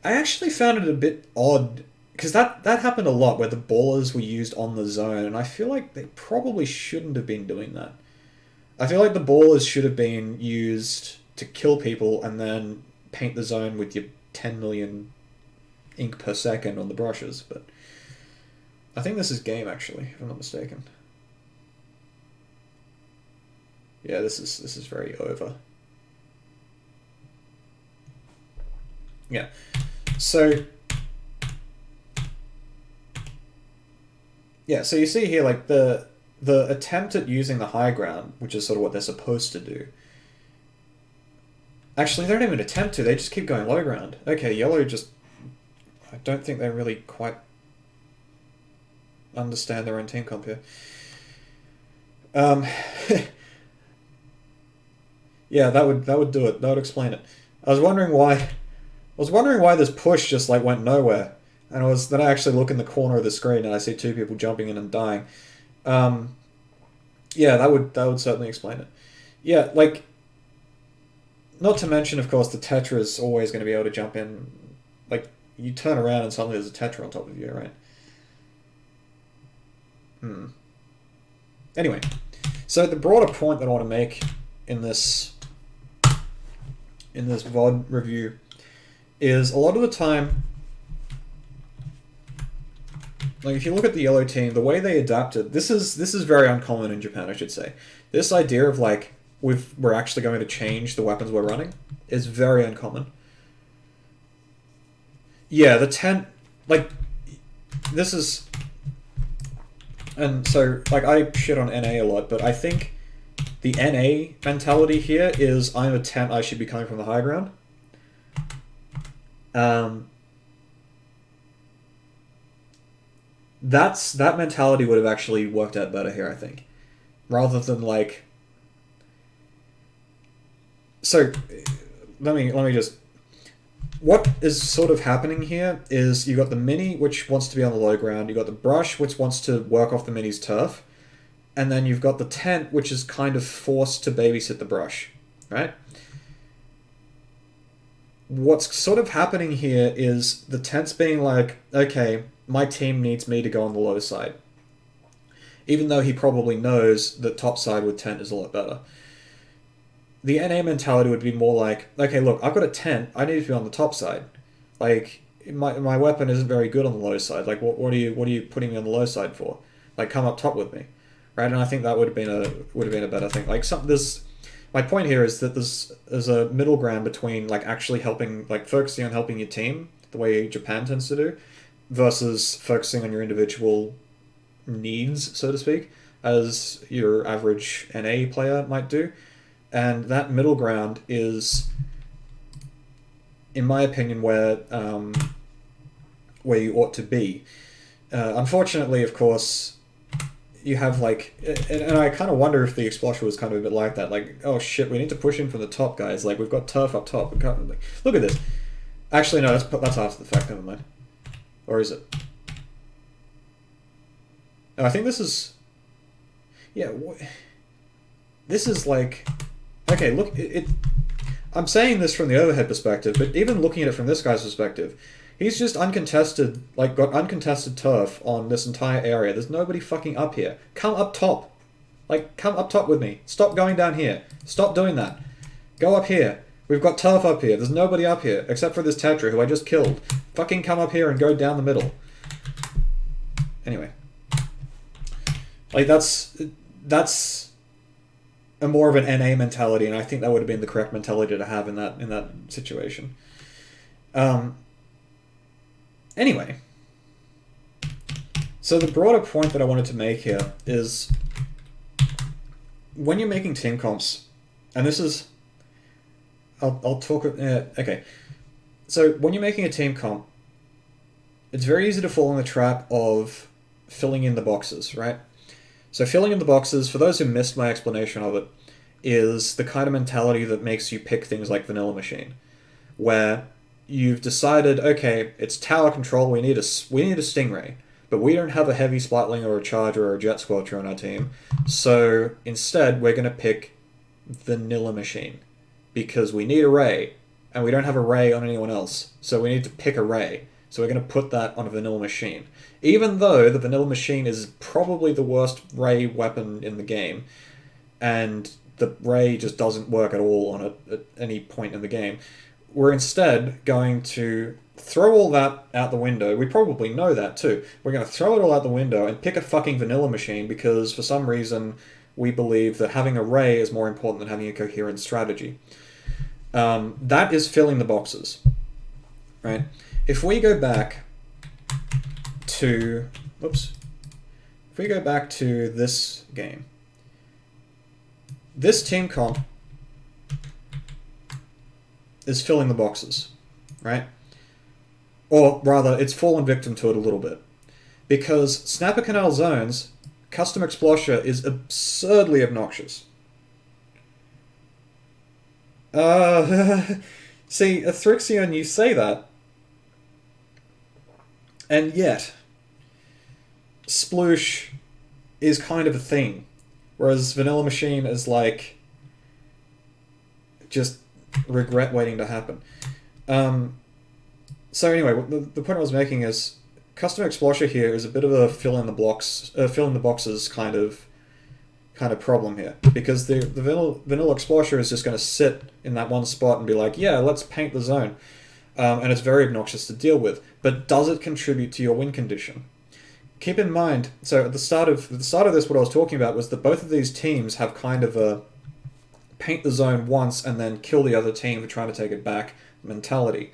I actually found it a bit odd, because that happened a lot where the ballers were used on the zone, and I feel like they probably shouldn't have been doing that. I feel like the ballers should have been used to kill people and then paint the zone with your 10 million ink per second on the brushes, but I think this is game, actually, if I'm not mistaken. Yeah, this is very over. Yeah. So yeah, so you see here, like, the attempt at using the high ground, which is sort of what they're supposed to do. Actually, they don't even attempt to, they just keep going low ground. Okay, yellow just... I don't think they really quite understand their own team comp here. Yeah, that would do it. That would explain it. I was wondering why this push just like went nowhere. And then I actually look in the corner of the screen and I see two people jumping in and dying. Yeah, that would certainly explain it. Yeah, like, not to mention, of course, the Tetra is always going to be able to jump in. Like, you turn around and suddenly there's a Tetra on top of you, right? Anyway, so the broader point that I want to make in this VOD review is a lot of the time, like, if you look at the yellow team, the way they adapted, this is very uncommon in Japan, I should say. This idea of, like, we're actually going to change the weapons we're running is very uncommon. Yeah, the 10, like, this is, and so, like, I shit on NA a lot, but I think the NA mentality here is, I'm a 10, I should be coming from the high ground. That mentality would have actually worked out better here, I think. Rather than, like... So, let me just... What is sort of happening here is you got the mini, which wants to be on the low ground, you got the brush, which wants to work off the mini's turf, and then you've got the tent, which is kind of forced to babysit the brush, right? What's sort of happening here is the tent's being like, okay, my team needs me to go on the low side. Even though he probably knows that top side with tent is a lot better. The NA mentality would be more like, okay, look, I've got a tent, I need to be on the top side. Like, my weapon isn't very good on the low side. Like, what are you putting me on the low side for? Like, come up top with me, right? And I think that would have been a better thing. Like, my point here is that there's a middle ground between, like, actually helping, like, focusing on helping your team the way Japan tends to do, versus focusing on your individual needs, so to speak, as your average NA player might do. And that middle ground is, in my opinion, where you ought to be. Unfortunately, of course, you have, like... And I kind of wonder if the Explosion was kind of a bit like that. Like, oh shit, we need to push in from the top, guys. Like, we've got turf up top. We can't, like, look at this. Actually, no, that's after the fact. Never mind. Or is it? No, I think this is... Yeah, this is like... Okay, look, I'm saying this from the overhead perspective, but even looking at it from this guy's perspective, he's just uncontested, like, got uncontested turf on this entire area. There's nobody fucking up here. Come up top. Like, come up top with me. Stop going down here. Stop doing that. Go up here. We've got turf up here. There's nobody up here, except for this Tetra, who I just killed. Fucking come up here and go down the middle. Anyway. Like, that's a more of an NA mentality, and I think that would have been the correct mentality to have in that situation. Anyway, so the broader point that I wanted to make here is when you're making team comps, and this is, I'll talk. Okay, so when you're making a team comp, it's very easy to fall in the trap of filling in the boxes, right? So filling in the boxes, for those who missed my explanation of it, is the kind of mentality that makes you pick things like Vanilla Machine, where you've decided, okay, it's tower control, we need a Stingray, but we don't have a heavy Splatling or a Charger or a Jet Squelcher on our team, so instead we're going to pick Vanilla Machine, because we need a Ray, and we don't have a Ray on anyone else, so we need to pick a Ray. So we're going to put that on a vanilla machine. Even though the vanilla machine is probably the worst ray weapon in the game, and the ray just doesn't work at all on at any point in the game, we're instead going to throw all that out the window. We probably know that too. We're going to throw it all out the window and pick a fucking vanilla machine because for some reason we believe that having a ray is more important than having a coherent strategy. That is filling the boxes, right? If we go back to, if we go back to this game, this team comp is filling the boxes, right? Or rather, it's fallen victim to it a little bit. Because Snapper Canal Zones, Custom Explosure is absurdly obnoxious. See, Athrixion, you say that, and yet, Sploosh is kind of a thing, whereas Vanilla Machine is like, just regret waiting to happen. So anyway, the point I was making is, Custom Explosure here is a bit of a fill in the boxes kind of problem here, because the vanilla Explosure is just going to sit in that one spot and be like, yeah, let's paint the zone, and it's very obnoxious to deal with. But does it contribute to your win condition? Keep in mind, so at the start of this, what I was talking about was that both of these teams have kind of a paint the zone once and then kill the other team for trying to take it back mentality.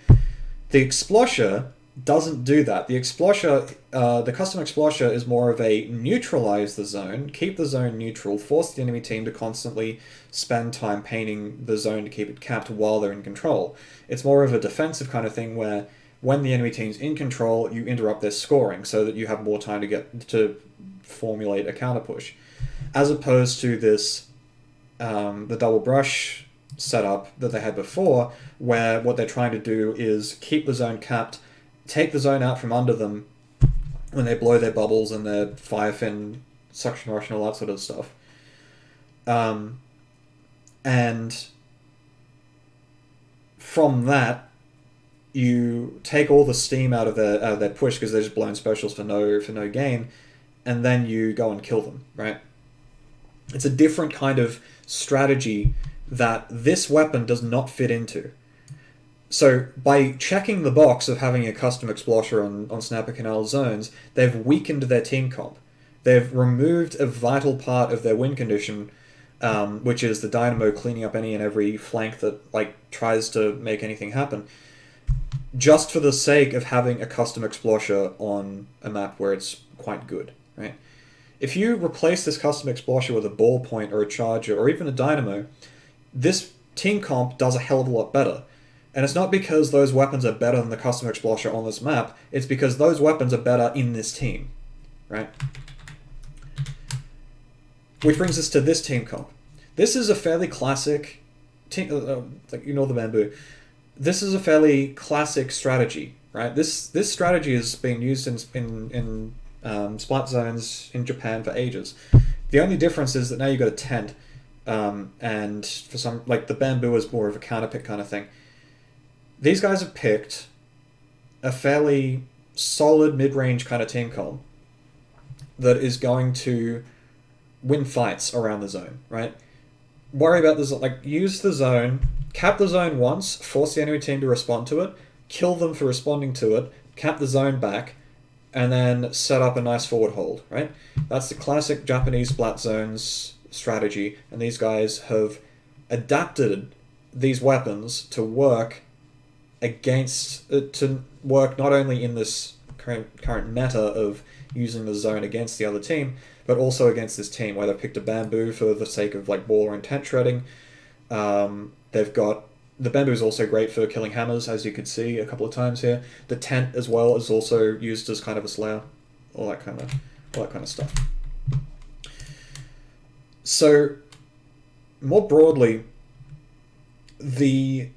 The Explosure doesn't do that. The Explosure, the Custom Explosure is more of a neutralize the zone, keep the zone neutral, force the enemy team to constantly spend time painting the zone to keep it capped while they're in control. It's more of a defensive kind of thing where when the enemy team's in control, you interrupt their scoring so that you have more time to formulate a counter push. As opposed to this, the double brush setup that they had before, where what they're trying to do is keep the zone capped, take the zone out from under them when they blow their bubbles and their fire fin, suction rush, and all that sort of stuff. And from that, you take all the steam out of their push because they're just blowing specials for no gain, and then you go and kill them, right? It's a different kind of strategy that this weapon does not fit into. So by checking the box of having a custom Explosure on Snapper Canal Zones, they've weakened their team comp. They've removed a vital part of their win condition, which is the Dynamo cleaning up any and every flank that tries to make anything happen, just for the sake of having a custom Explosure on a map where it's quite good, right? If you replace this custom Explosure with a ballpoint or a charger or even a Dynamo, this team comp does a hell of a lot better. And it's not because those weapons are better than the custom Explosure on this map, it's because those weapons are better in this team, right? Which brings us to this team comp. This is a fairly classic team, the bamboo. This is a fairly classic strategy, right? This strategy has been used in Splat Zones in Japan for ages. The only difference is that now you've got a tent, and for some, the bamboo is more of a counterpick kind of thing. These guys have picked a fairly solid mid-range kind of team comp that is going to win fights around the zone, right? Worry about this, use the zone, cap the zone once, force the enemy team to respond to it, kill them for responding to it, cap the zone back, and then set up a nice forward hold, right? That's the classic Japanese Splat Zones strategy, and these guys have adapted these weapons to work not only in this current meta of using the zone against the other team, but also against this team, where they've picked a bamboo for the sake of baller and tent shredding. They've got the bamboo is also great for killing hammers, as you could see a couple of times here. The tent as well is also used as kind of a slayer, all that kind of stuff. So, more broadly, the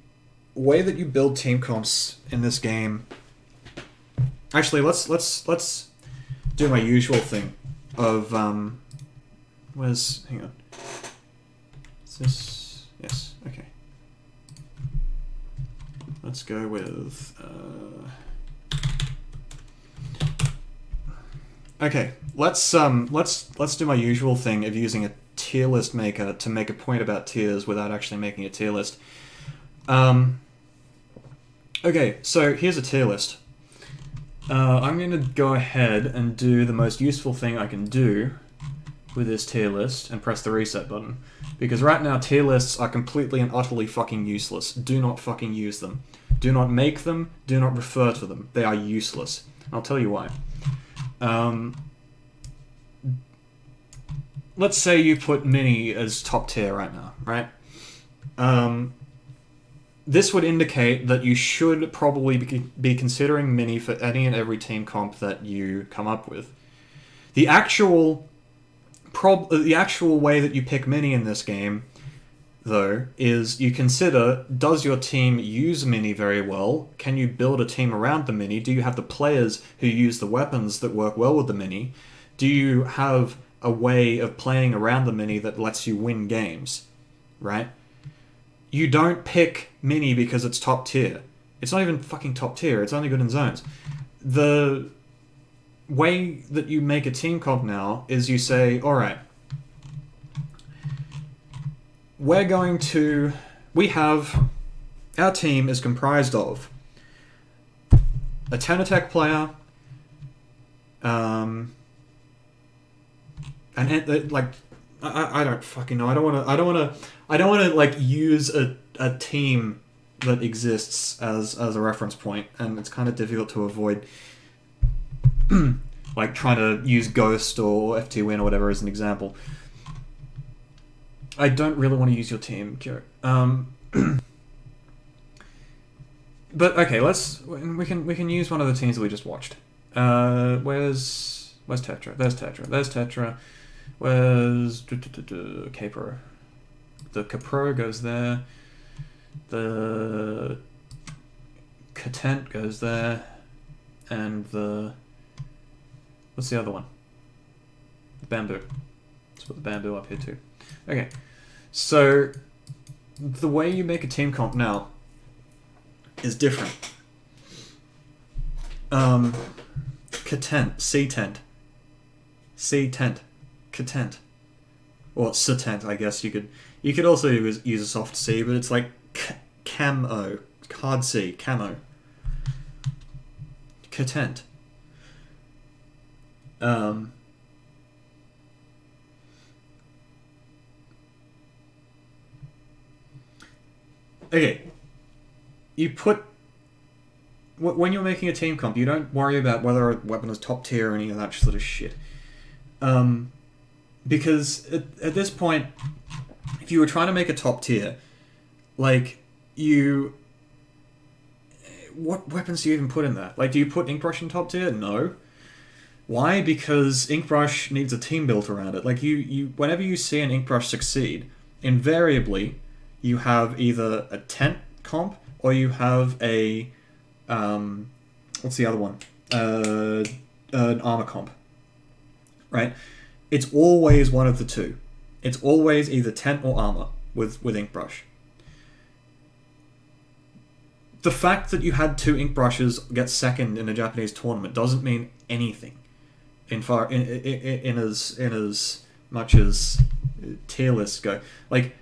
way that you build team comps in this game. Actually, let's do my usual thing of hang on. Is this? Yes. Okay. Let's go with Okay, let's do my usual thing of using a tier list maker to make a point about tiers without actually making a tier list. Okay, so here's a tier list. I'm going to go ahead and do the most useful thing I can do with this tier list and press the reset button. Because right now tier lists are completely and utterly fucking useless. Do not fucking use them. Do not make them, do not refer to them. They are useless. I'll tell you why. Let's say you put Mini as top tier right now, right? This would indicate that you should probably be considering Mini for any and every team comp that you come up with. The actual way that you pick Mini in this game, though, is you consider, does your team use Mini very well? Can you build a team around the Mini? Do you have the players who use the weapons that work well with the Mini? Do you have a way of playing around the Mini that lets you win games? Right? You don't pick Mini because it's top tier. It's not even fucking top tier, it's only good in zones. The way that you make a team comp now is you say, alright, our team is comprised of a 10 attack player, and like, I don't fucking know. I don't want to like use a team that exists as a reference point, and it's kind of difficult to avoid. Like trying to use Ghost or FT Win or whatever as an example. I don't really want to use your team, Kiro. But okay, we can use one of the teams that we just watched. Where's Tetra? There's Tetra. Where's Capro? The Capro goes there. The Content goes there, and the what's the other one? The Bamboo. Let's put the Bamboo up here too. Okay, so the way you make a team comp now is different. Content, C-tent, Content, or C-tent. I guess you could also use a soft C, but it's like camo, hard C, camo, Content. Okay, you put... When you're making a team comp, you don't worry about whether a weapon is top tier or any of that sort of shit. Because at this point, if you were trying to make a top tier, like, what weapons do you even put in there? Like, do you put Inkbrush in top tier? No. Why? Because Inkbrush needs a team built around it. Like, whenever you see an Inkbrush succeed, invariably, you have either a tent comp, or you have a, what's the other one? An armor comp. Right? It's always one of the two. It's always either tent or armor with Inkbrush. The fact that you had two Inkbrushes get second in a Japanese tournament doesn't mean anything. In as much as tier lists go. Like,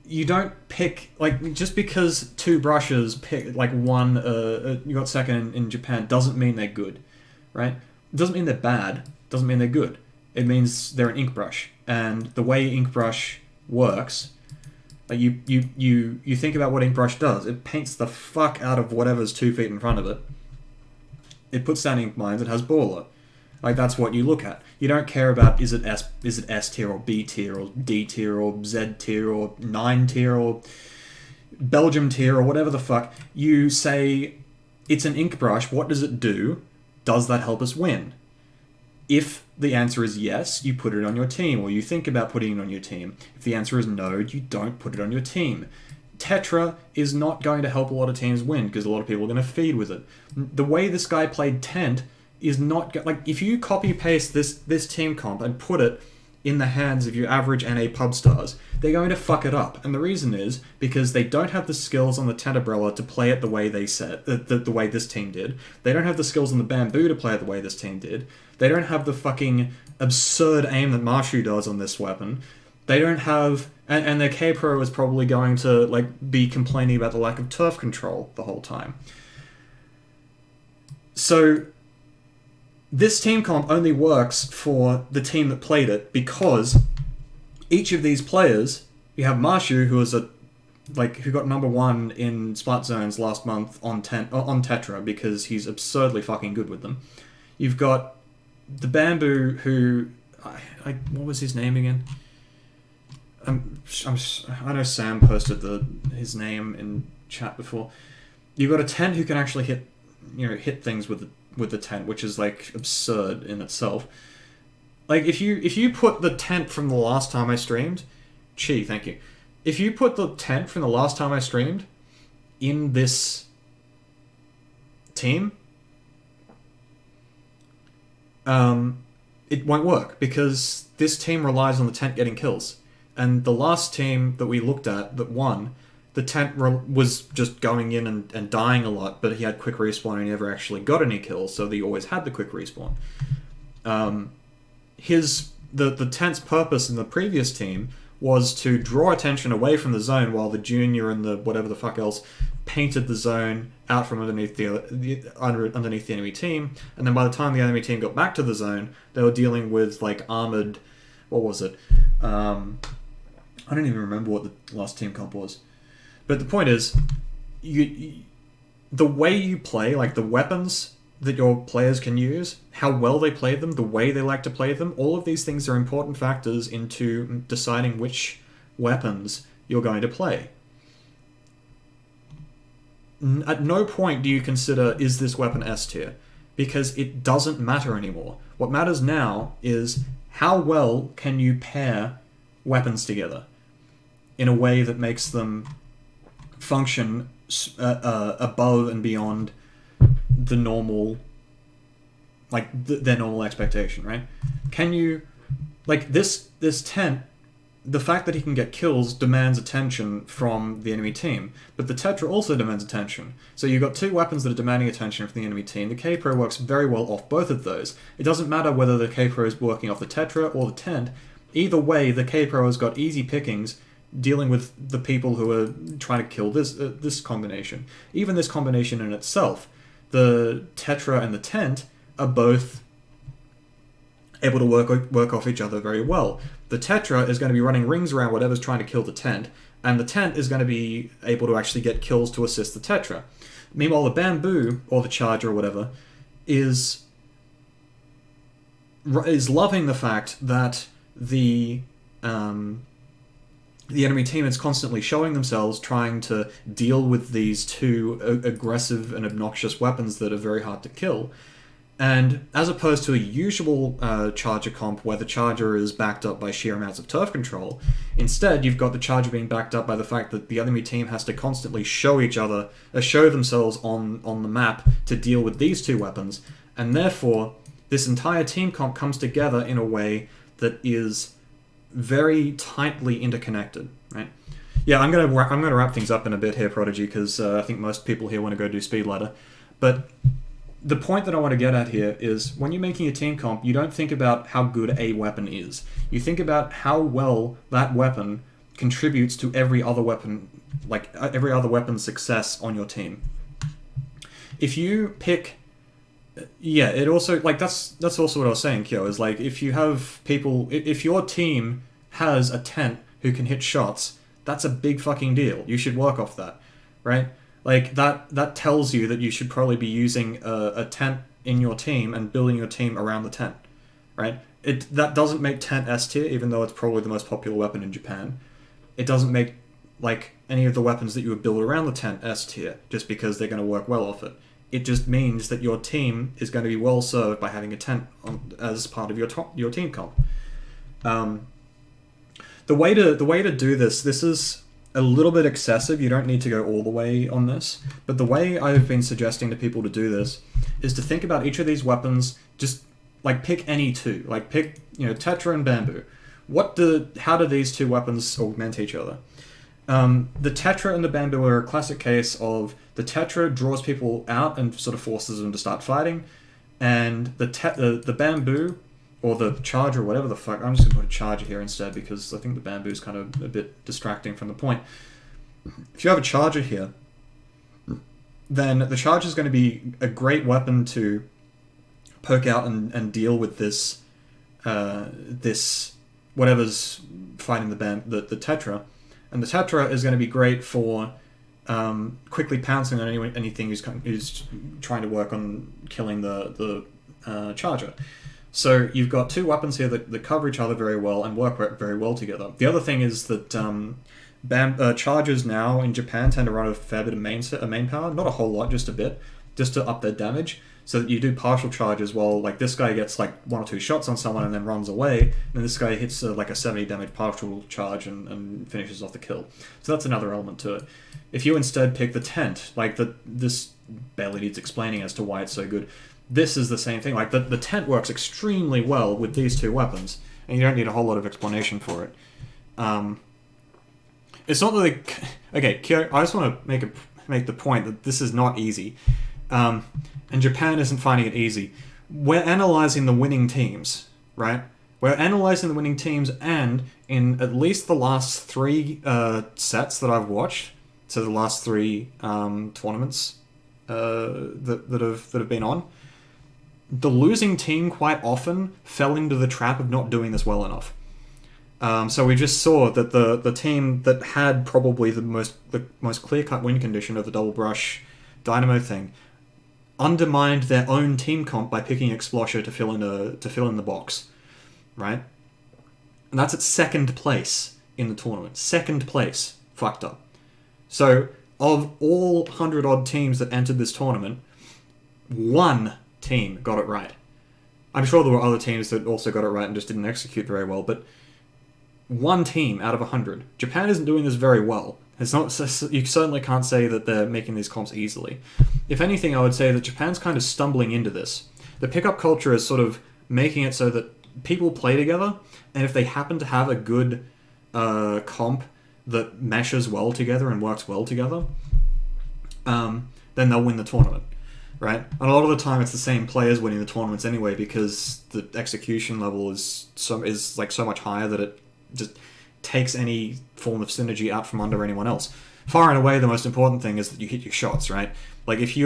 you don't pick, like, just because two brushes pick, like, one, you got second in Japan, doesn't mean they're good, right? It doesn't mean they're bad, doesn't mean they're good. It means they're an Inkbrush, and the way Inkbrush works, like, you think about what Inkbrush does. It paints the fuck out of whatever's 2 feet in front of it. It puts down ink lines, it has baller. Like, that's what you look at. You don't care about is it S tier or B tier or D tier or Z tier or 9 tier or Belgium tier or whatever the fuck. You say, it's an Inkbrush, what does it do? Does that help us win? If the answer is yes, you put it on your team, or you think about putting it on your team. If the answer is no, you don't put it on your team. Tetra is not going to help a lot of teams win, because a lot of people are going to feed with it. The way this guy played Tent is not... Like, if you copy-paste this team comp and put it in the hands of your average NA pub stars, they're going to fuck it up. And the reason is because they don't have the skills on the tent umbrella to play it the way they said, the way this team did. They don't have the skills on the bamboo to play it the way this team did. They don't have the fucking absurd aim that Marshu does on this weapon. They don't have... And their K-Pro is probably going to like be complaining about the lack of turf control the whole time. So this team comp only works for the team that played it because each of these players, you have Marshu, who is who got number 1 in Splat Zones last month on Tetra because he's absurdly fucking good with them. You've got the Bamboo, who what was his name again? I know Sam posted his name in chat before. You've got a tent who can actually hit things with the tent, which is like absurd in itself. Like if you put the tent from the last time I streamed, thank you. If you put the tent from the last time I streamed in this team, it won't work because this team relies on the tent getting kills. And the last team that we looked at that won, the tent was just going in and dying a lot, but he had quick respawn and he never actually got any kills, so he always had the quick respawn. The tent's purpose in the previous team was to draw attention away from the zone while the junior and the whatever the fuck else painted the zone out from underneath the enemy team, and then by the time the enemy team got back to the zone, they were dealing with like armored... What was it? I don't even remember what the last team comp was. But the point is, the way you play, like the weapons that your players can use, how well they play them, the way they like to play them, all of these things are important factors into deciding which weapons you're going to play. At no point do you consider, is this weapon S tier? Because it doesn't matter anymore. What matters now is how well can you pair weapons together in a way that makes them function above and beyond the normal, like their normal expectation, right? Can you, like this tent, the fact that he can get kills demands attention from the enemy team, but the Tetra also demands attention. So you've got two weapons that are demanding attention from the enemy team. The K-Pro works very well off both of those. It doesn't matter whether the K-Pro is working off the Tetra or the tent. Either way, the K-Pro has got easy pickings dealing with the people who are trying to kill this combination. Even this combination in itself, the Tetra and the tent are both able to work off each other very well. The Tetra is going to be running rings around whatever's trying to kill the tent, and the tent is going to be able to actually get kills to assist the Tetra. Meanwhile, the Bamboo, or the Charger or whatever, is loving the fact that the enemy team is constantly showing themselves trying to deal with these two aggressive and obnoxious weapons that are very hard to kill. And as opposed to a usual Charger comp where the Charger is backed up by sheer amounts of turf control, instead you've got the Charger being backed up by the fact that the enemy team has to constantly show themselves on the map to deal with these two weapons, and therefore this entire team comp comes together in a way that is very tightly interconnected, right? Yeah, I'm gonna wrap things up in a bit here, Prodigy, because I think most people here want to go do speed ladder. But the point that I want to get at here is when you're making a team comp, you don't think about how good a weapon is. You think about how well that weapon contributes to every other weapon, like every other weapon's success on your team. If you pick, yeah, it also, like that's also what I was saying, Kyo, is like if you have people, if your team has a tent who can hit shots, that's a big fucking deal. You should work off that, right? Like, that tells you that you should probably be using a tent in your team and building your team around the tent, right? That doesn't make tent S tier, even though it's probably the most popular weapon in Japan. It doesn't make, like, any of the weapons that you would build around the tent S tier, just because they're going to work well off it. It just means that your team is going to be well served by having a tent as part of your team comp. The way to do this is a little bit excessive. You don't need to go all the way on this, but the way I've been suggesting to people to do this is to think about each of these weapons, just like pick any two, like pick, Tetra and Bamboo. how do these two weapons augment each other? The Tetra and the Bamboo are a classic case of the Tetra draws people out and sort of forces them to start fighting, and the Bamboo, or the Charger, or whatever the fuck, I'm just going to put a Charger here instead because I think the Bamboo is kind of a bit distracting from the point. If you have a Charger here, then the Charger is going to be a great weapon to poke out and deal with this whatever's fighting the Tetra. And the Tetra is going to be great for quickly pouncing on anything who's trying to work on killing the Charger. So you've got two weapons here that cover each other very well and work very well together. The other thing is that Chargers now in Japan tend to run a fair bit of main power, not a whole lot, just a bit, just to up their damage. So that you do partial charges while like this guy gets like 1 or 2 shots on someone and then runs away, and this guy hits like a 70 damage partial charge and finishes off the kill. So that's another element to it. If you instead pick the tent, like this barely needs explaining as to why it's so good. This is the same thing. Like the tent works extremely well with these two weapons, and you don't need a whole lot of explanation for it. It's not that okay, Kyo, I just want to make the point that this is not easy. And Japan isn't finding it easy. We're analysing the winning teams, right? We're analysing the winning teams, and in at least the last 3 sets that I've watched, so the last 3 tournaments that have been on, the losing team quite often fell into the trap of not doing this well enough. So we just saw that the team that had probably the most clear-cut win condition of the double brush Dynamo thing undermined their own team comp by picking Explosher to fill in the box, right? And that's at 2nd place in the tournament. 2nd place, fucked up. So of all 100-odd teams that entered this tournament, 1 team got it right. I'm sure there were other teams that also got it right and just didn't execute very well, but 1 team out of 100. Japan isn't doing this very well. It's not. You certainly can't say that they're making these comps easily. If anything, I would say that Japan's kind of stumbling into this. The pickup culture is sort of making it so that people play together, and if they happen to have a good comp that meshes well together and works well together, then they'll win the tournament, right? And a lot of the time, it's the same players winning the tournaments anyway, because the execution level is so much higher that it just takes any form of synergy out from under anyone else. Far and away, the most important thing is that you hit your shots, right? Like if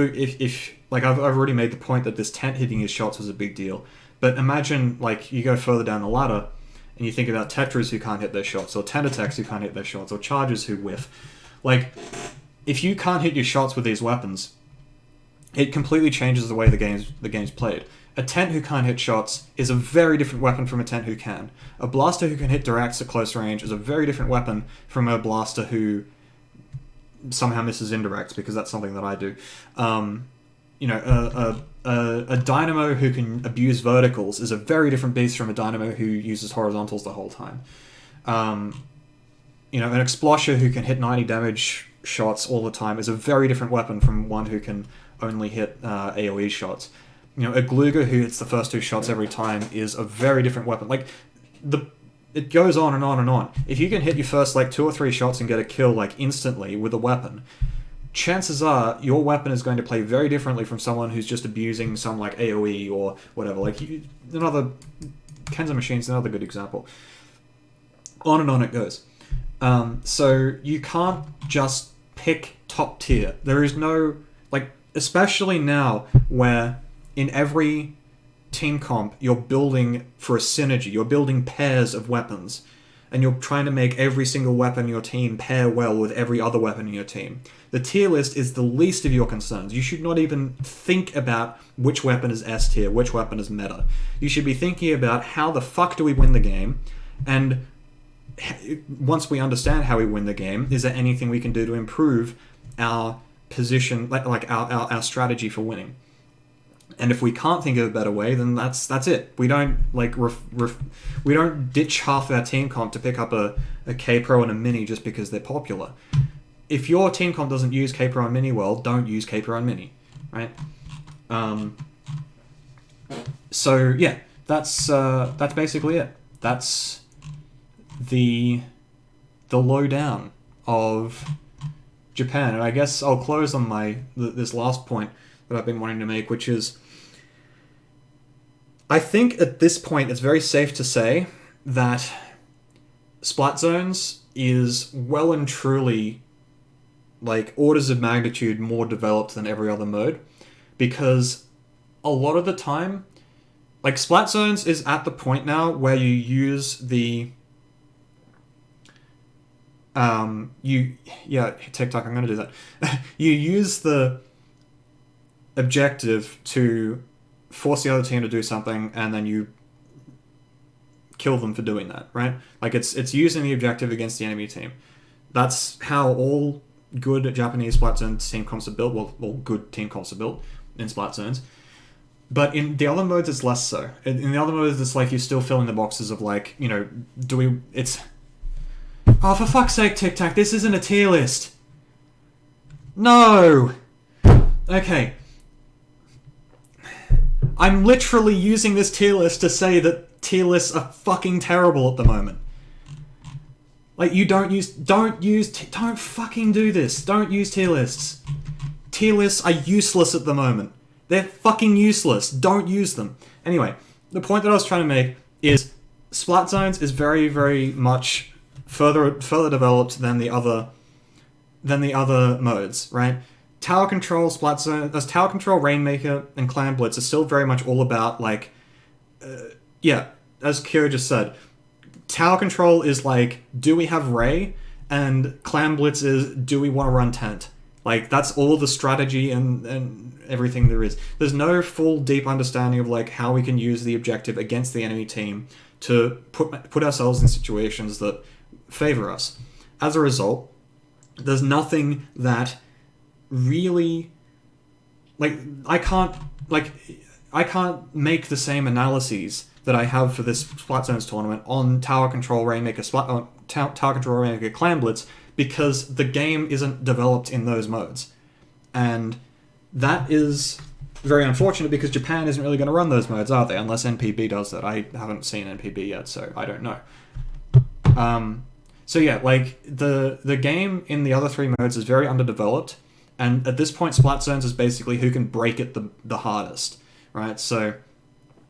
I've already made the point that this tent hitting his shots was a big deal, but imagine like you go further down the ladder and you think about Tetras who can't hit their shots, or Tentatacs who can't hit their shots, or Chargers who whiff. Like, if you can't hit your shots with these weapons, it completely changes the way the game's played. A tent who can't hit shots is a very different weapon from a tent who can. A blaster who can hit directs at close range is a very different weapon from a blaster who somehow misses indirects, because that's something that I do. A dynamo who can abuse verticals is a very different beast from a dynamo who uses horizontals the whole time. An explosher who can hit 90 damage shots all the time is a very different weapon from one who can only hit AoE shots. A Gluga who hits the first 2 shots every time is a very different weapon. Like, it goes on and on and on. If you can hit your first 2 or 3 shots and get a kill instantly with a weapon, chances are your weapon is going to play very differently from someone who's just abusing some AoE or whatever. Kenza Machine's another good example. On and on it goes. So you can't just pick top tier. There is no, especially now where in every team comp, you're building for a synergy. You're building pairs of weapons, and you're trying to make every single weapon in your team pair well with every other weapon in your team. The tier list is the least of your concerns. You should not even think about which weapon is S tier, which weapon is meta. You should be thinking about how the fuck do we win the game, and once we understand how we win the game, is there anything we can do to improve our position, our strategy for winning? And if we can't think of a better way, then that's it. We don't we don't ditch half our team comp to pick up a K-Pro and a Mini just because they're popular. If your team comp doesn't use K-Pro and Mini well, don't use K-Pro and Mini, right? So yeah, that's basically it. That's the lowdown of Japan. And I guess I'll close on this last point that I've been wanting to make, which is, I think at this point it's very safe to say that Splat Zones is well and truly like orders of magnitude more developed than every other mode, because a lot of the time, like, Splat Zones is at the point now where you use the TikTok, I'm gonna do that. You use the objective to force the other team to do something, and then you kill them for doing that, right? Like, it's using the objective against the enemy team. That's how all good Japanese Splat Zones team comps are built. Well, good team comps are built in Splat Zones. But in the other modes, it's less so. In the other modes, it's like you're still filling the boxes of, like, you know, oh, for fuck's sake, Tic Tac, this isn't a tier list. No! Okay. I'm literally using this tier list to say that tier lists are fucking terrible at the moment. Like, don't fucking do this. Don't use tier lists. Tier lists are useless at the moment. They're fucking useless. Don't use them. Anyway, the point that I was trying to make is Splat Zones is very, very much further developed than the other modes, right? Tower Control, Splat Zone, Tower Control, Rainmaker, and Clan Blitz are still very much all about, like, as Kira just said, Tower Control is like, do we have Ray? And Clan Blitz is, do we want to run Tent? Like, that's all the strategy and everything there is. There's no full, deep understanding of, like, how we can use the objective against the enemy team to put ourselves in situations that favor us. As a result, there's nothing that really, like, I can't make the same analyses that I have for this Splat Zones tournament on Tower Control, Rainmaker, Tower Control, Rainmaker, Clan Blitz, because the game isn't developed in those modes. And that is very unfortunate, because Japan isn't really going to run those modes, are they? Unless NPB does that. I haven't seen NPB yet, so I don't know. So yeah, like, the game in the other three modes is very underdeveloped, and at this point Splat Zones is basically who can break it the hardest, right? So